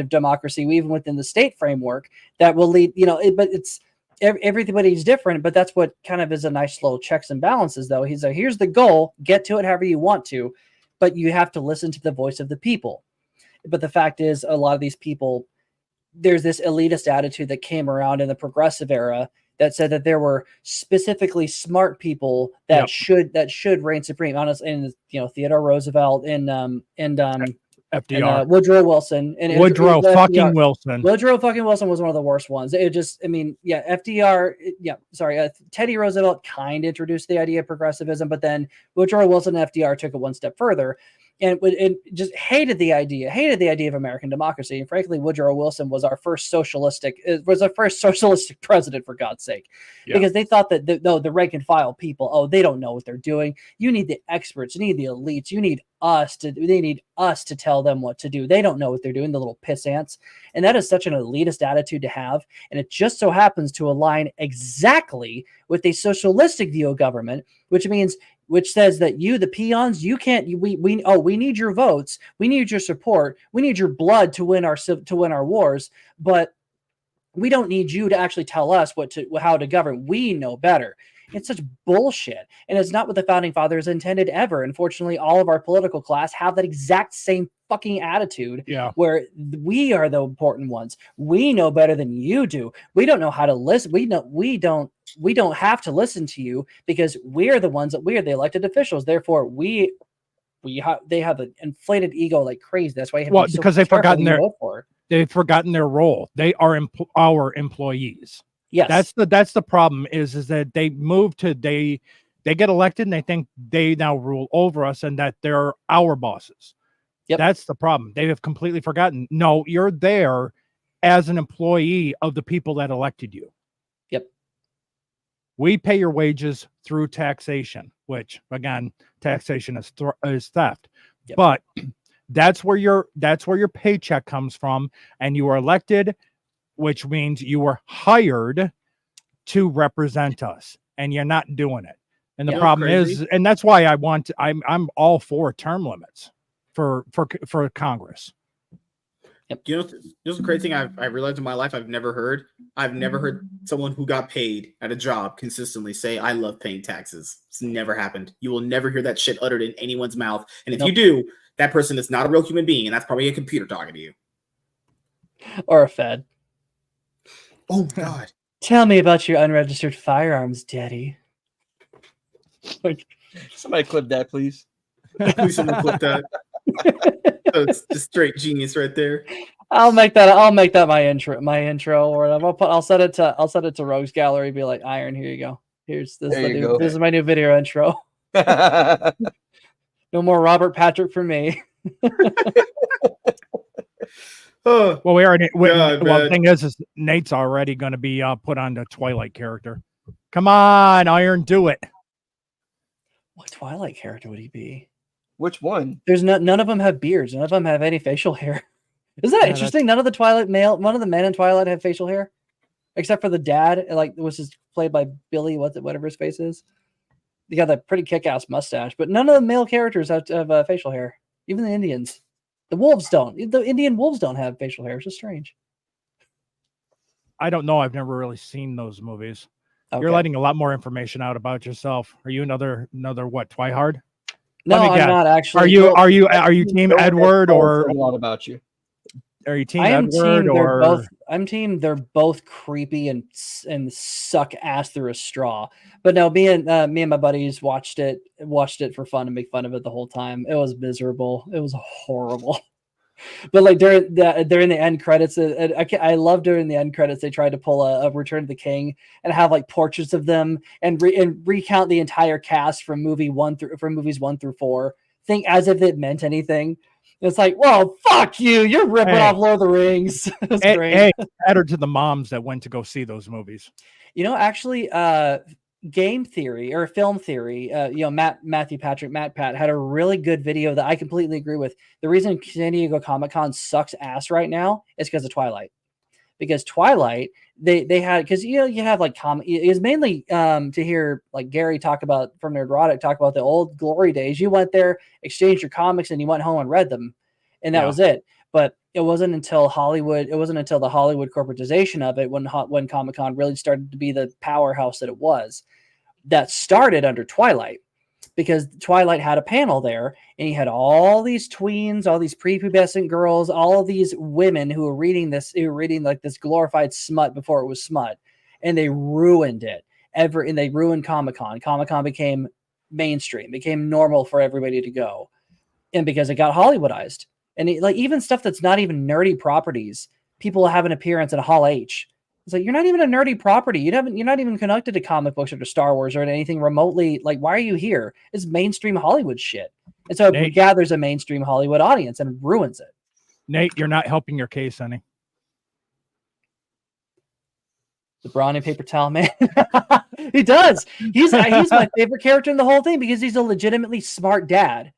democracy, even within the state framework that will lead. But it's everybody's different. But that's what kind of is a nice little checks and balances, though. He's like, here's the goal, get to it however you want to, but you have to listen to the voice of the people. But the fact is, a lot of these people, there's this elitist attitude that came around in the progressive era that said that there were specifically smart people that should reign supreme. Honestly, and Theodore Roosevelt and FDR, Woodrow Wilson, and Woodrow fucking Wilson. Woodrow fucking Wilson was one of the worst ones. FDR. Teddy Roosevelt kind of introduced the idea of progressivism, but then Woodrow Wilson and FDR took it one step further. And just hated the idea of American democracy. And frankly, Woodrow Wilson was our first socialistic president, for God's sake, because they thought that the rank and file people, they don't know what they're doing. You need the experts, you need the elites, they need us to tell them what to do. They don't know what they're doing, the little piss ants. And that is such an elitist attitude to have. And it just so happens to align exactly with a socialistic view of government, which says that you, the peons, you can't. We need your votes, we need your support, we need your blood to win our wars, but we don't need you to actually tell us how to govern. We know better. It's such bullshit, and it's not what the founding fathers intended ever. Unfortunately, all of our political class have that exact same fucking attitude. Yeah. Where we are the important ones. We know better than you do. We don't know how to listen. We don't have to listen to you because we're the elected officials. Therefore, they have an inflated ego like crazy. That's why because they've forgotten their role. They are our employees. Yes, that's the problem. Is that they get elected and they think they now rule over us and that they're our bosses. Yep. That's the problem. They have completely forgotten. No, you're there as an employee of the people that elected you. Yep. We pay your wages through taxation, which again, taxation is theft. Yep. But that's where your paycheck comes from, and you are elected, which means you were hired to represent us, and you're not doing it. And the problem is, and that's why I'm all for term limits for Congress. Yep. There's a crazy thing I realized in my life I've never heard someone who got paid at a job consistently say, "I love paying taxes." It's never happened. You will never hear that shit uttered in anyone's mouth. And if you do, that person is not a real human being, and that's probably a computer talking to you. Or a Fed. Oh God. Tell me about your unregistered firearms, Daddy. Somebody clip that, please. Please someone clip that. It's just straight genius right there. I'll make that my intro or whatever. I'll set it to Rogues Gallery, be like, Iron, here you go. This is my new video intro. No more Robert Patrick for me. Well, we already. God, well, the man. thing is Nate's already going to be put on the Twilight character. Come on, Iron, do it. What Twilight character would he be? Which one? There's none of them have beards. None of them have any facial hair. Isn't that interesting? None of the none of the men in Twilight have facial hair, except for the dad. Like, which is played by Billy, whatever his face is. He got that pretty kick-ass mustache, but none of the male characters have facial hair. Even the Indians, the wolves don't. The Indian wolves don't have facial hair. It's just strange. I don't know. I've never really seen those movies. Okay. You're letting a lot more information out about yourself. Are you another what? Twihard? No, I'm not actually. Are you Team Edward or a lot about you? Are you Team Edward or? I'm team. They're both creepy and suck ass through a straw. But no, me and my buddies watched it for fun and make fun of it the whole time. It was miserable. It was horrible. But like during the end credits, I love during the end credits they tried to pull a Return of the King and have like portraits of them and recount the entire cast from movies 1 through 4. Think as if it meant anything. It's like, well, fuck you! You're ripping off Lord of the Rings. That's great. Hey, better to the moms that went to go see those movies. You know, actually, game theory or film theory, Matt Pat had a really good video that I completely agree with. The reason San Diego Comic-Con sucks ass right now is because of Twilight. Because Twilight, they had, because you have like it was mainly to hear like Gary talk about from Nerdrotic talk about the old glory days. You went there, exchanged your comics, and you went home and read them, and that was it. But it wasn't until Hollywood. It wasn't until the Hollywood corporatization of it when Comic-Con really started to be the powerhouse that it was. That started under Twilight, because Twilight had a panel there, and you had all these tweens, all these prepubescent girls, all of these women who were reading like this glorified smut before it was smut, and they ruined it. And they ruined Comic-Con. Comic-Con became mainstream, became normal for everybody to go, and because it got Hollywoodized. And like even stuff that's not even nerdy properties, people have an appearance at Hall H. It's like, you're not even a nerdy property. You're not even connected to comic books or to Star Wars or to anything remotely. Like, why are you here? It's mainstream Hollywood shit. And so it gathers a mainstream Hollywood audience and ruins it. Nate, you're not helping your case, honey. The brawny paper towel man. He does. He's my favorite character in the whole thing because he's a legitimately smart dad.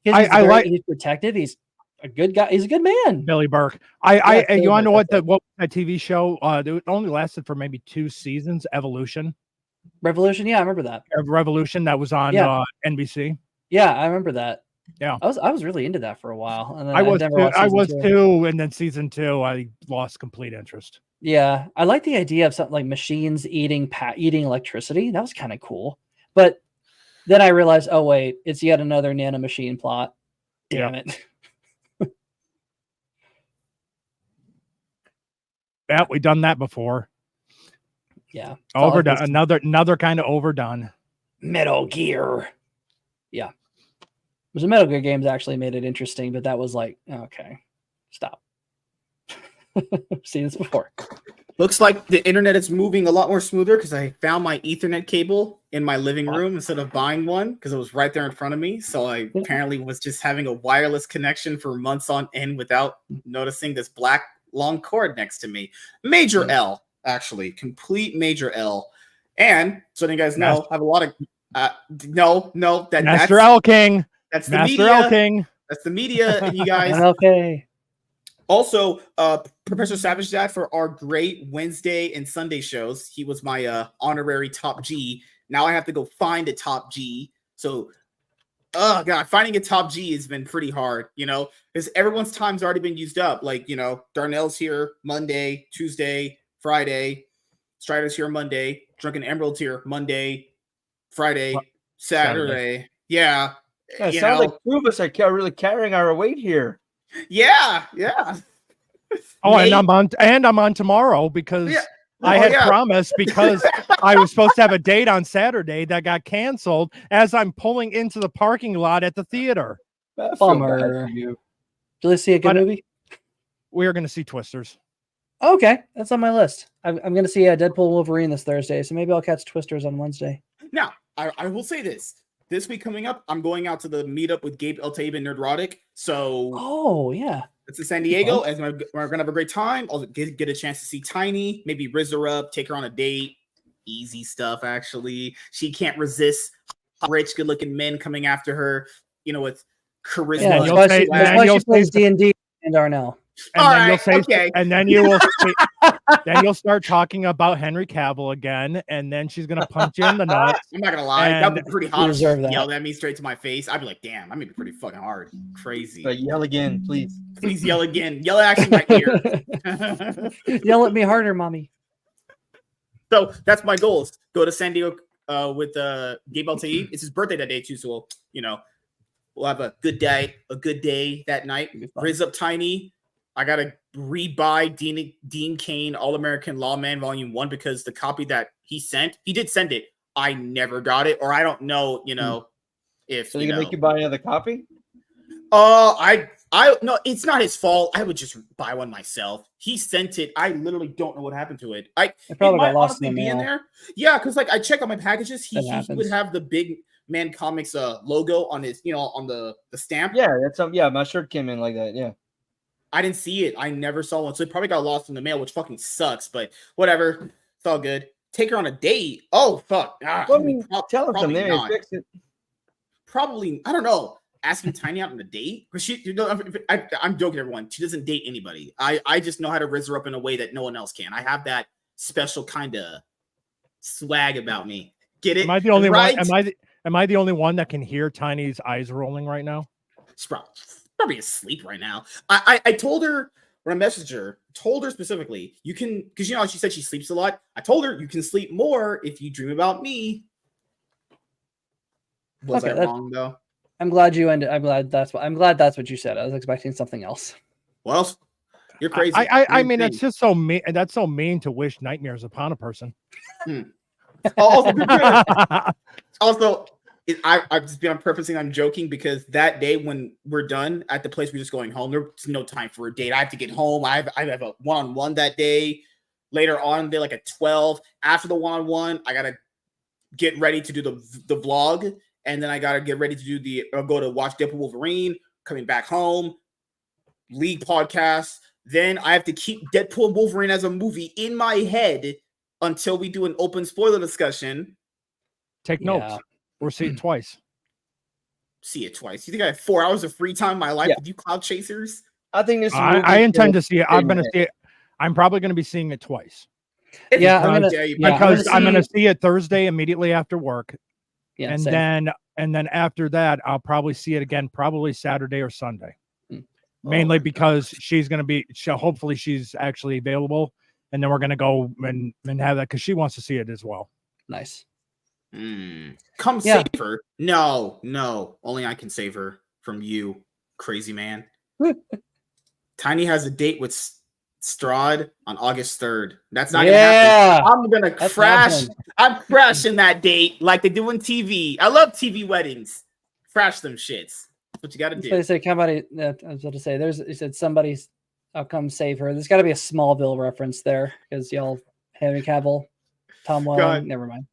He's protective. He's a good guy. He's a good man. Billy Burke. You want to know what that TV show? It only lasted for maybe 2 seasons. Revolution. Yeah, I remember that. Revolution that was on NBC. Yeah, I remember that. Yeah, I was really into that for a while. And then I was too, and then season 2, I lost complete interest. Yeah, I like the idea of something like machines eating electricity. That was kind of cool. But then I realized, oh wait, it's yet another nanomachine plot. Damn it. Yeah, we've done that before. Yeah. Overdone. Another kind of overdone. Metal Gear. Yeah. The Metal Gear games actually made it interesting, but that was like, okay, stop. Seen this before. Looks like the internet is moving a lot more smoother because I found my Ethernet cable in my living room instead of buying one because it was right there in front of me. So I apparently was just having a wireless connection for months on end without noticing this black long cord next to me. Major L, actually. Complete major L. And so you guys know, I have a lot of that's Master L King. That's the Master media. L King. That's the media, and you guys. Okay. Also, Professor Savage Dad for our great Wednesday and Sunday shows. He was my honorary top G. Now I have to go find a top G. So, oh god, finding a top G has been pretty hard, because everyone's time's already been used up. Like, Darnell's here Monday, Tuesday, Friday. Strider's here Monday. Drunken Emerald's here Monday, Friday, Saturday. Yeah. It sounds like 2 of us are really carrying our weight here. Yeah. Oh, Nate, and I'm on tomorrow because I had promised, because I was supposed to have a date on Saturday that got canceled as I'm pulling into the parking lot at the theater. Bummer. Did you see a good movie? We are going to see Twisters. Okay, that's on my list. I'm going to see Deadpool Wolverine this Thursday, so maybe I'll catch Twisters on Wednesday. Now, I will say this. This week coming up, I'm going out to the meetup with Gabe Eltabe and Nerdrotic. So, It's in San Diego, and we're gonna have a great time. I'll get a chance to see Tiny, maybe rizz her up, take her on a date. Easy stuff, actually. She can't resist rich, good-looking men coming after her. With charisma. Yeah, that's why she plays D&D and Darnell. And all then right, you'll say, okay. And then you will say, then you'll start talking about Henry Cavill again, and then she's gonna punch you in the nuts. I'm not gonna lie, that'd be pretty hot. She yelled at me straight to my face. I'd be like, damn, I made it pretty fucking hard. Crazy. But yell again, please. Please yell again. Yell actually my ear. Yell at me harder, mommy. So that's my goals. Go to San Diego with Gabe Altair. It's his birthday that day too, so we'll have a good day that night. Rizz up Tiny. I gotta rebuy Dean Cain All-American Lawman Volume 1 because the copy that he did send it. I never got it, or I don't know, if so they can make you buy another copy. No, it's not his fault. I would just buy one myself. He sent it. I literally don't know what happened to it. It probably got lost in the mail. in there. Yeah, because I check on my packages. He would have the Big Man Comics logo on his, on the stamp. Yeah, that's my shirt came in like that. Yeah. I didn't see it. I never saw one. So it probably got lost in the mail, which fucking sucks, but whatever. It's all good. Take her on a date. Oh, fuck. Tell her from there. Fix it. Probably, I don't know. Asking Tiny out on a date? Because I'm joking, everyone. She doesn't date anybody. I just know how to rizz her up in a way that no one else can. I have that special kind of swag about me. Get it? Am I the only one? Am I the only one that can hear Tiny's eyes rolling right now? She's probably asleep right now. I told her when I messaged her, told her specifically, you can, because she said she sleeps a lot. I told her you can sleep more if you dream about me. Was I wrong though? I'm glad you ended. I'm glad that's what you said. I was expecting something else. Well, you're crazy. I mean, it's just so mean. That's so mean to wish nightmares upon a person. Also, I've just been on purpose and I'm joking because that day when we're done at the place, we're just going home. There's no time for a date. I have to get home. I have a one-on-one that day. Later on, they're like at 12. After the one-on-one, I gotta get ready to do the vlog, and then I gotta get ready to do go to watch Deadpool Wolverine. Coming back home, League podcast. Then I have to keep Deadpool Wolverine as a movie in my head until we do an open spoiler discussion. Take notes. Or see it twice. See it twice. You think I have 4 hours of free time in my life with you cloud chasers? I think this. I intend to see it. I'm going to see it. I'm probably going to be seeing it twice. Yeah, because I'm going to see it Thursday immediately after work. Yeah, and then after that, I'll probably see it again, probably Saturday or Sunday. Mainly because she's going to be. Hopefully, she's actually available, and then we're going to go and have that because she wants to see it as well. Nice. Come save her. No. Only I can save her from you, crazy man. Tiny has a date with Strahd on August 3rd. That's not gonna happen. I'm gonna crash. I'm crashing that date like they do on TV. I love TV weddings. Crash them shits. That's what you gotta do. They say somebody. I was about to say. He said somebody's. I'll come save her. There's got to be a Smallville reference there because y'all Henry Cavill, Tom Welling. Never mind.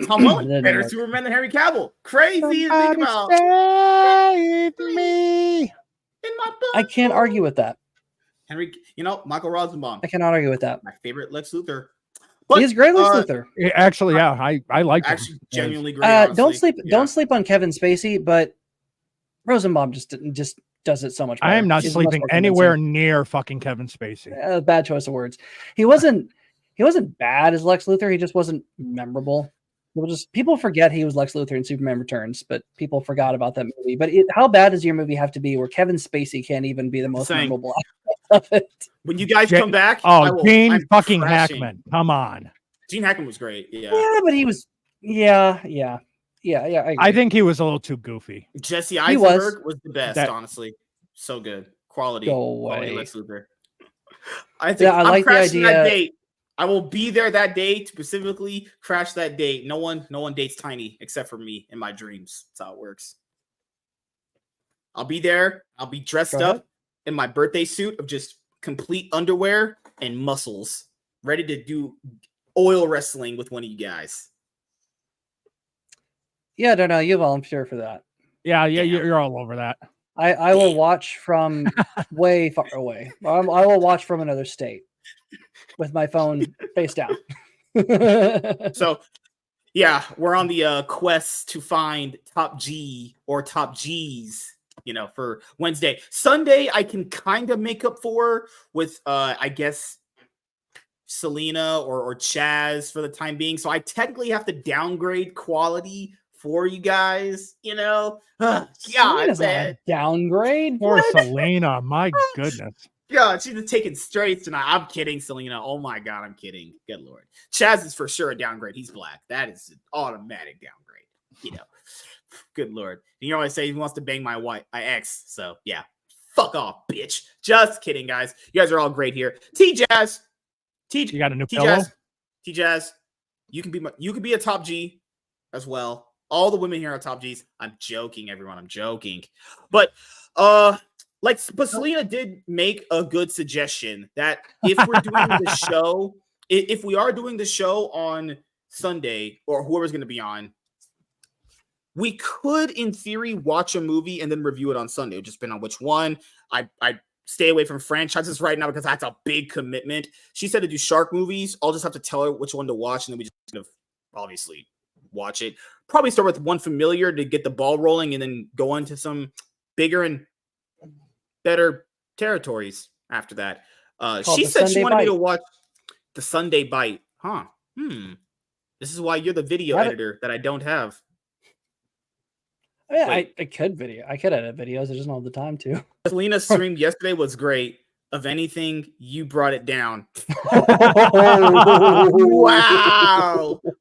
Tom Welling, better Superman than Henry Cavill. Crazy to think about. Save me. In my book. I can't argue with that. Michael Rosenbaum. I cannot argue with that. My favorite Lex Luthor. But, he's great, Lex Luthor. Actually, I like him. Actually, genuinely great. Don't sleep on Kevin Spacey, but Rosenbaum just does it so much better. I am not sleeping anywhere near fucking Kevin Spacey. Bad choice of words. He wasn't bad as Lex Luthor. He just wasn't memorable. People forget he was Lex Luthor in Superman Returns, but people forgot about that movie. But how bad does your movie have to be where Kevin Spacey can't even be the most memorable aspect of it? When you guys come back, Gene fucking Hackman, come on. Gene Hackman was great. Yeah, but he was. Yeah. I think he was a little too goofy. Jesse Eisenberg was the best, honestly. So good, quality. Go away, quality Lex Luthor. I think I like the idea. That date. I will be there that day to specifically crash that date. No one dates Tiny except for me in my dreams. That's how it works. I'll be there. I'll be dressed up in my birthday suit of just complete underwear and muscles, ready to do oil wrestling with one of you guys. Yeah, I don't know. You volunteer for that. Yeah, you're all over that. I will watch from way far away. I will watch from another state with my phone face down. So, yeah, we're on the quest to find top G or top G's, for Wednesday. Sunday, I can kind of make up for with, I guess, Selena or Chaz for the time being. So I technically have to downgrade quality for you guys, God, man. Downgrade? Poor Selena, my goodness. Yeah, she's taking straight tonight. I'm kidding, Selena. Oh my God, I'm kidding. Good Lord. Chaz is for sure a downgrade. He's black. That is an automatic downgrade. Good Lord. You always say he wants to bang my ex. So yeah, fuck off, bitch. Just kidding, guys. You guys are all great here. T-Jazz. You got a new pillow? T-Jazz. You can be a top G as well. All the women here are top Gs. I'm joking, everyone. I'm joking. But Selena did make a good suggestion that if we're doing the show, if we are doing the show on Sunday or whoever's going to be on, we could, in theory, watch a movie and then review it on Sunday. It just depends on which one. I stay away from franchises right now because that's a big commitment. She said to do shark movies. I'll just have to tell her which one to watch, and then we just kind of obviously watch it. Probably start with one familiar to get the ball rolling and then go into some bigger and better territories after that. She said she wanted me to watch The Sunday Bite. Huh. This is why you're the video editor that I don't have. Yeah, I could edit videos. I just don't have the time to. Selena's stream yesterday was great. Of anything, you brought it down.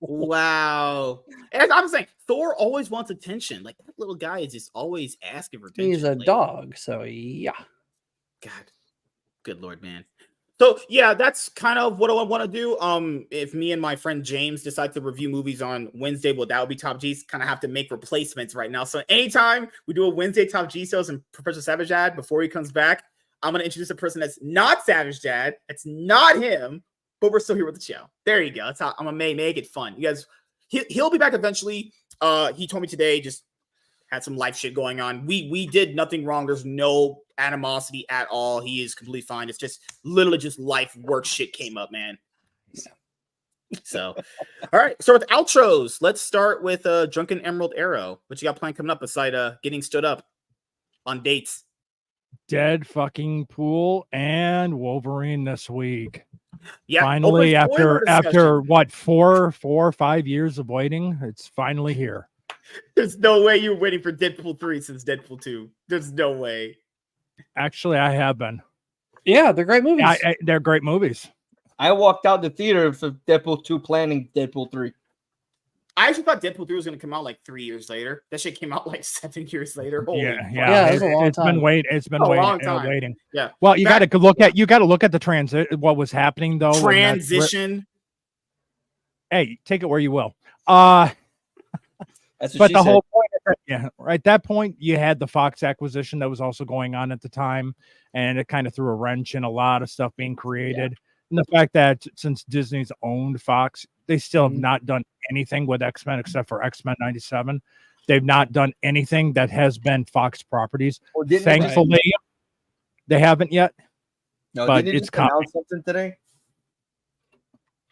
Wow. And I'm saying, Thor always wants attention. Like, that little guy is just always asking for attention. He's a dog, so yeah. God. Good Lord, man. So, yeah, that's kind of what I want to do. If me and my friend James decide to review movies on Wednesday, well, that would be Top G's. Kind of have to make replacements right now. So anytime we do a Wednesday Top G shows and Professor Savage Dad, before he comes back, I'm going to introduce a person that's not Savage Dad. It's not him, but we're still here with the show. There you go. That's how I'm going to make it fun. You guys, he'll be back eventually. He told me today, just had some life shit going on. We did nothing wrong. There's no animosity at all. He is completely fine. It's just literally just life work shit came up, man. So, all right. So with outros, let's start with Drunken Emerald Arrow. What you got planned coming up beside getting stood up on dates? Dead fucking pool and Wolverine this week. Yeah, finally, after what 4 or 5 years of waiting, it's finally here. There's no way you're waiting for Deadpool 3 since Deadpool 2. There's no way. Actually, I have been. Yeah, they're great movies. They're great movies. I walked out the theater for Deadpool 2 planning Deadpool 3. I actually thought Deadpool 3 was going to come out like 3 years later. That shit came out like 7 years later. Holy yeah, it was a long time. It's been waiting. Yeah. Well, you got to look at the transit. What was happening though? Transition. Hey, take it where you will. That's what but she the said. whole point, at that point, you had the Fox acquisition that was also going on at the time, and it kind of threw a wrench in a lot of stuff being created. And the fact that since Disney's owned Fox, they still have not done anything with X-Men except for X-Men 97. They've not done anything that has been Fox properties. Thankfully, they haven't yet. No, but did it's coming. Something today?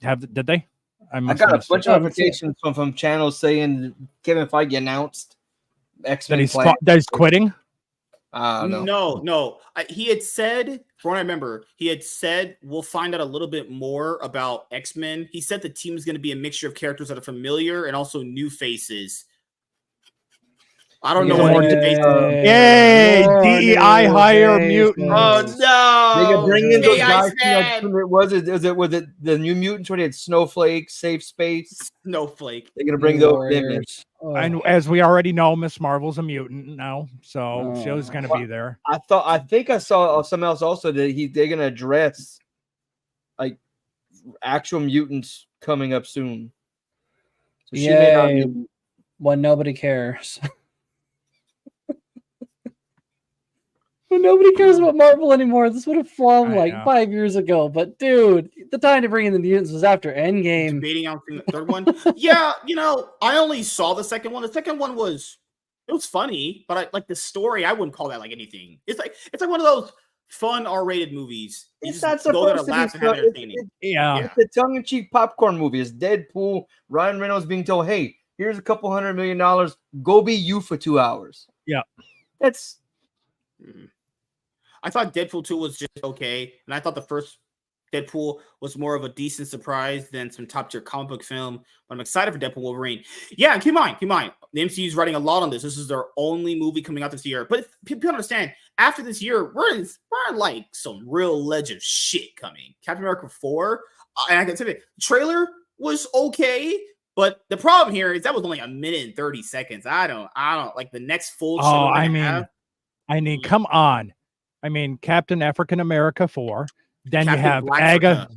Did they? I got a bunch of notifications from channels saying Kevin Feige announced X-Men that he's quitting. No. He had said, from what I remember, we'll find out a little bit more about X-Men. He said the team is going to be a mixture of characters that are familiar and also new faces. I don't know what new faces are. Yay! DEI hire mutants. Oh no! They can bring in those guys. Was it the New Mutants where they had Snowflake, Safe Space? Snowflake. They're gonna bring those in. And as we already know, Miss Marvel's a mutant now, so she's going to be there. I think I saw something else also that they're going to address like actual mutants coming up soon. So she may not be... when nobody cares. When nobody cares about Marvel anymore. This would have flown like 5 years ago. But dude, the time to bring in the mutants was after Endgame. Debating on the third one. Yeah, I only saw the second one. The second one was It was funny, but like the story, I wouldn't call that like anything. It's like one of those fun R-rated movies. You It's just not go there to supposed to laugh be and have fun. entertaining. Yeah. It's a tongue-in-cheek popcorn movie. It's Deadpool. Ryan Reynolds being told, "Hey, here's a couple $100 million. Go be you for 2 hours." Yeah. That's. I thought Deadpool 2 was just okay, and I thought the first Deadpool was more of a decent surprise than some top-tier comic book film. But I'm excited for Deadpool Wolverine. Yeah, and keep in mind, the MCU is writing a lot on this. This is their only movie coming out this year. But people understand, after this year, we're in like some real legend shit coming. Captain America 4, and I can say the trailer was okay. But the problem here is that was only 1 minute and 30 seconds. I don't like the next full trailer. I mean, come on. I mean, Captain African America 4. Then Captain you have Black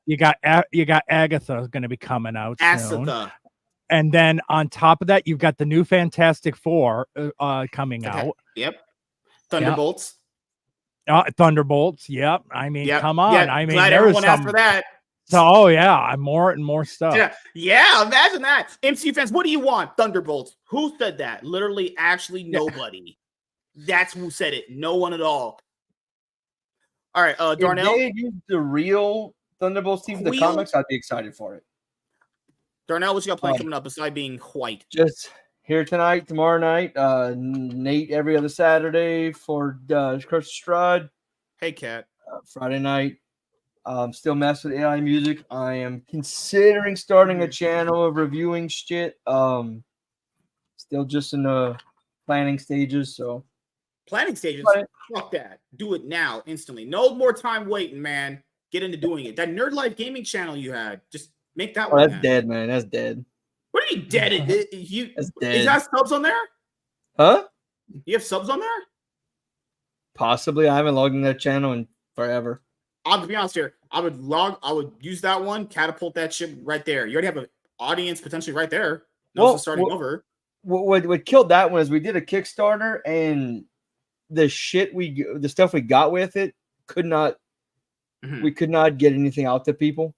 you got Agatha going to be coming out soon. And then on top of that, you've got the new Fantastic Four coming out. Yep. Thunderbolts. Thunderbolts. Yep. I mean, come on. Yeah, I mean, glad everyone asked for that. So, more and more stuff. Yeah. Imagine that. MCU fans, what do you want? Thunderbolts. Who said that? Literally, actually, nobody. That's who said it. No one at all. All right, Darnell. If they use the real Thunderbolts team, the comics, I'd be excited for it. Darnell, what you got planned coming up besides being white? Just here tonight, tomorrow night. Nate every other Saturday for Kris Strahd. Hey, Kat. Friday night. Still mess with AI music. I am considering starting a channel of reviewing shit. Still just in the planning stages. So planning stages. Fuck that. Do it now, instantly. No more time waiting, man. Get into doing it. That Nerd Life Gaming channel you had, just make that one. That's dead, man. That's dead. What are you dead? That's dead. Is that subs on there? Huh? You have subs on there? Possibly. I haven't logged in that channel in forever. I'll be honest here. I would use that one, catapult that shit right there. You already have an audience potentially right there. No starting over. What killed that one is we did a Kickstarter and the stuff we got with it we could not get anything out to people.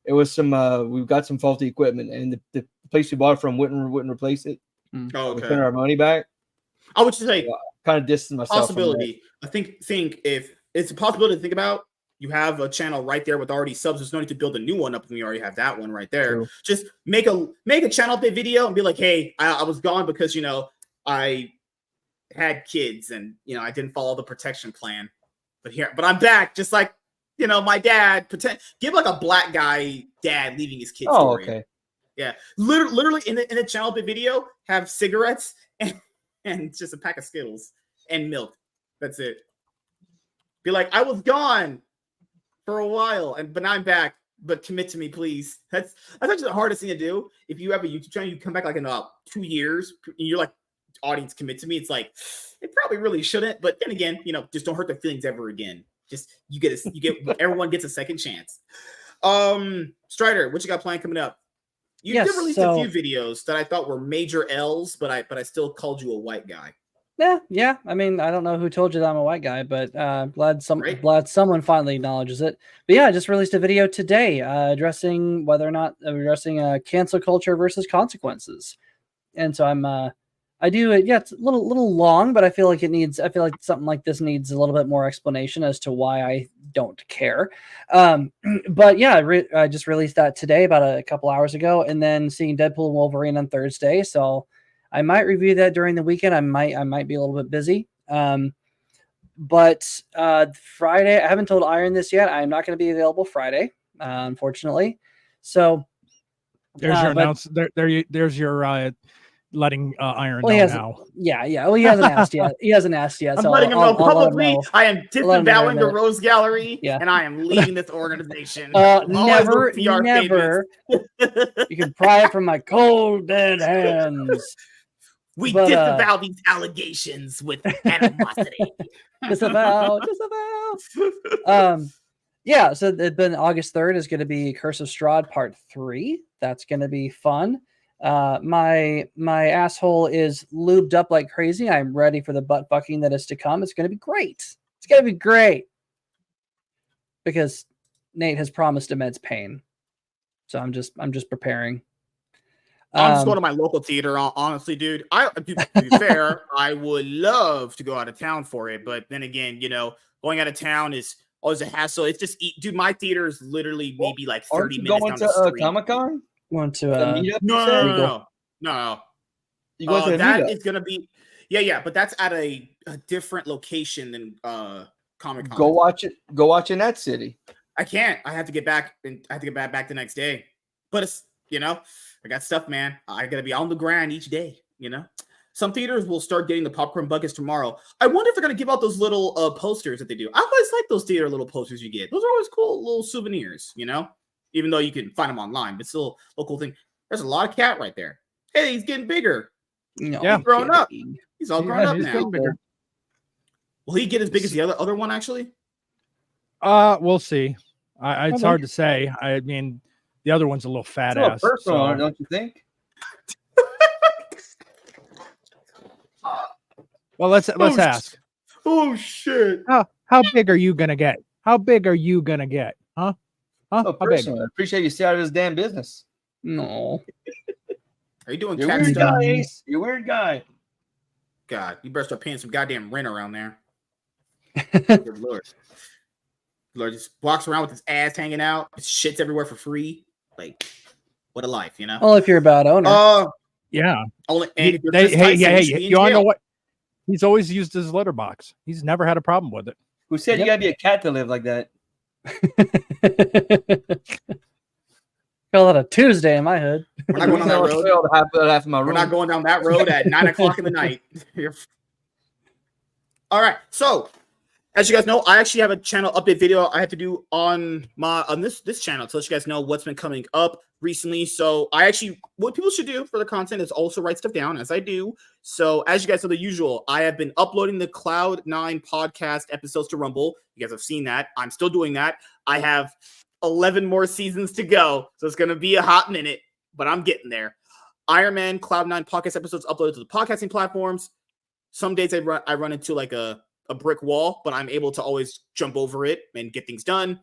It was we've got some faulty equipment, and the place we bought it from wouldn't replace it. Oh, okay. We sent our money back. I would just say kind of distance myself. Possibility. I think if it's a possibility to think about, you have a channel right there with already subs. There's no need to build a new one up when you already have that one right there. True. Just make a channel update video and be like, hey, I was gone because I had kids and I didn't follow the protection plan. But I'm back, just like my dad. Give like a black guy dad leaving his kids. Oh, okay. Yeah, literally in the channel update video, have cigarettes and just a pack of Skittles and milk. That's it. Be like, I was gone for a while, but now I'm back. But commit to me, please. That's actually the hardest thing to do. If you have a YouTube channel, you come back like in 2 years, and you're like, audience, commit to me. It's like, it probably really shouldn't. But then again, just don't hurt their feelings ever again. Just everyone gets a second chance. Strider, what you got planned coming up? You did release a few videos that I thought were major L's, but I still called you a white guy. Yeah. I mean, I don't know who told you that I'm a white guy, but glad someone finally acknowledges it. But yeah, I just released a video today addressing whether or not cancel culture versus consequences. And so I do it. Yeah, it's a little long, but I feel like something like this needs a little bit more explanation as to why I don't care. But yeah, I just released that today about a couple hours ago, and then seeing Deadpool and Wolverine on Thursday. So I might review that during the weekend. I might be a little bit busy. But Friday, I haven't told Iron this yet. I'm not going to be available Friday, unfortunately. So there's your announcement. There's your letting Iron know now. Yeah. Well, he hasn't asked yet. I'm letting him know publicly. I am disavowing the Rose Gallery, and I am leaving this organization. Never. You can pry it from my cold dead hands. We disavow these allegations with animosity. disavow. Yeah, so August 3rd is going to be Curse of Strahd Part 3. That's going to be fun. My asshole is lubed up like crazy. I'm ready for the butt fucking that is to come. It's going to be great. Because Nate has promised immense pain. So I'm just preparing. I'm just going to my local theater. Honestly, dude. To be fair, I would love to go out of town for it, but then again, going out of town is always a hassle. It's just, dude. My theater is literally maybe like 30 minutes down the street. Comic-Con? Want to No. You going to a that meetup? is gonna be, yeah, but that's at a different location than Comic-Con. Go watch it. Go watch in that city. I can't. I have to get back, and I have to get back the next day. But it's I got stuff, man. I gotta be on the grind each day. Some theaters will start getting the popcorn buckets tomorrow. I wonder if they're gonna give out those little posters that they do. I always like those theater little posters you get. Those are always cool little souvenirs. Even though you can find them online, but still a cool thing. There's a lot of cat right there. Hey, he's getting bigger. No, Yeah. He's growing up. He's all grown up he's now. getting bigger. Will he get as big as the other one? Actually, We'll see. It's hard to say. I mean, the other one's a little fat ass. Personal, don't you think? Well, let's ask. Oh shit! How big are you gonna get? How big are you gonna get? Huh? Oh, How big? personal. I appreciate you stay out of this damn business. No. Are you doing You're a cat weird stuff? guy, Ace. You're a weird guy. God, you better start paying some goddamn rent around there. Good Lord. Just walks around with his ass hanging out. His shit's everywhere for free. Like, what a life, Well, if you're a bad owner. Yeah. Only, and if you're Hey, Kris Tyson, hey, you should be in you want to know jail. what? He's always used his litter box. He's never had a problem with it. Who said you gotta be a cat to live like that? Call it a Tuesday in my hood. We're not going down that road. Half of my room. We're not going down that road at 9:00 in the night. All right. So, as you guys know, I actually have a channel update video I have to do on this channel to let you guys know what's been coming up recently. So, what people should do for the content is also write stuff down, as I do. So, as you guys know, the usual, I have been uploading the Cloud9 podcast episodes to Rumble. You guys have seen that. I'm still doing that. I have 11 more seasons to go, so it's going to be a hot minute, but I'm getting there. Iron Man Cloud9 podcast episodes uploaded to the podcasting platforms. Some days I run into like a brick wall, but I'm able to always jump over it and get things done.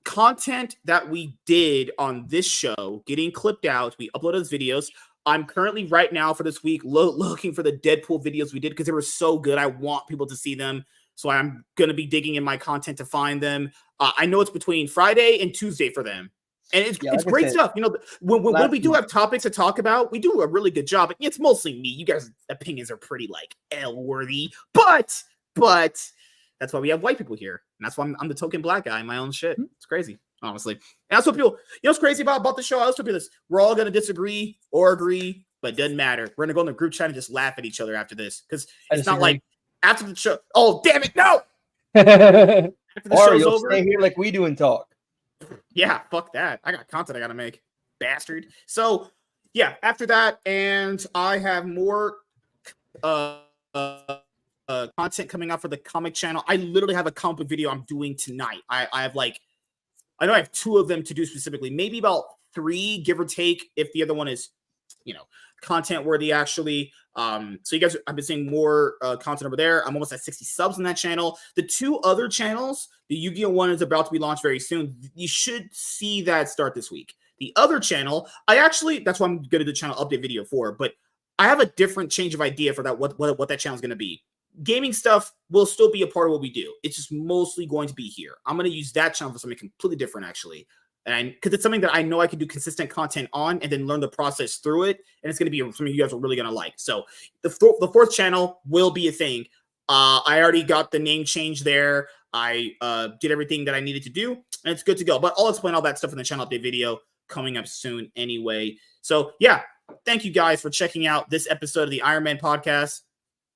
Content that we did on this show, getting clipped out, we uploaded those videos. I'm currently right now for this week looking for the Deadpool videos we did because they were so good. I want people to see them. So I'm going to be digging in my content to find them. I know it's between Friday and Tuesday for them. And it's great stuff. When we do have topics to talk about, we do a really good job. It's mostly me. You guys' opinions are pretty like L-worthy. But that's why we have white people here. And that's why I'm the token black guy in my own shit. It's crazy, honestly. And that's what people, what's crazy about the show? I always tell people this. We're all going to disagree or agree, but it doesn't matter. We're going to go in the group chat and just laugh at each other after this. Because it's not like, after the show, oh damn it, no! After the show's you'll over, stay here like we do and talk. Yeah, fuck that. I got content I gotta make, bastard. So yeah, after that, and I have more content coming out for the comic channel. I literally have a comic book video I'm doing tonight. I have I know I have 2 of them to do specifically, maybe about 3, give or take, if the other one is, content worthy actually. So you guys, I've been seeing more content over there. I'm almost at 60 subs on that channel. The 2 other channels, the YuGiOh one is about to be launched very soon. You should see that start this week. The other channel, that's what I'm going to do the channel update video for, but I have a different change of idea for that, what that channel is going to be. Gaming stuff will still be a part of what we do. It's just mostly going to be here. I'm going to use that channel for something completely different, actually. And because it's something that I know I can do consistent content on and then learn the process through it. And it's going to be something you guys are really going to like. So the 4th channel will be a thing. I already got the name change there. I did everything that I needed to do, and it's good to go. But I'll explain all that stuff in the channel update video coming up soon anyway. So yeah, thank you guys for checking out this episode of the Iron Man podcast.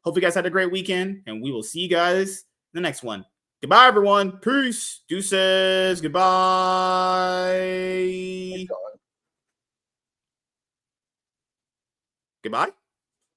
Hope you guys had a great weekend, and we will see you guys in the next one. Goodbye, everyone. Peace. Deuces. Goodbye. Goodbye.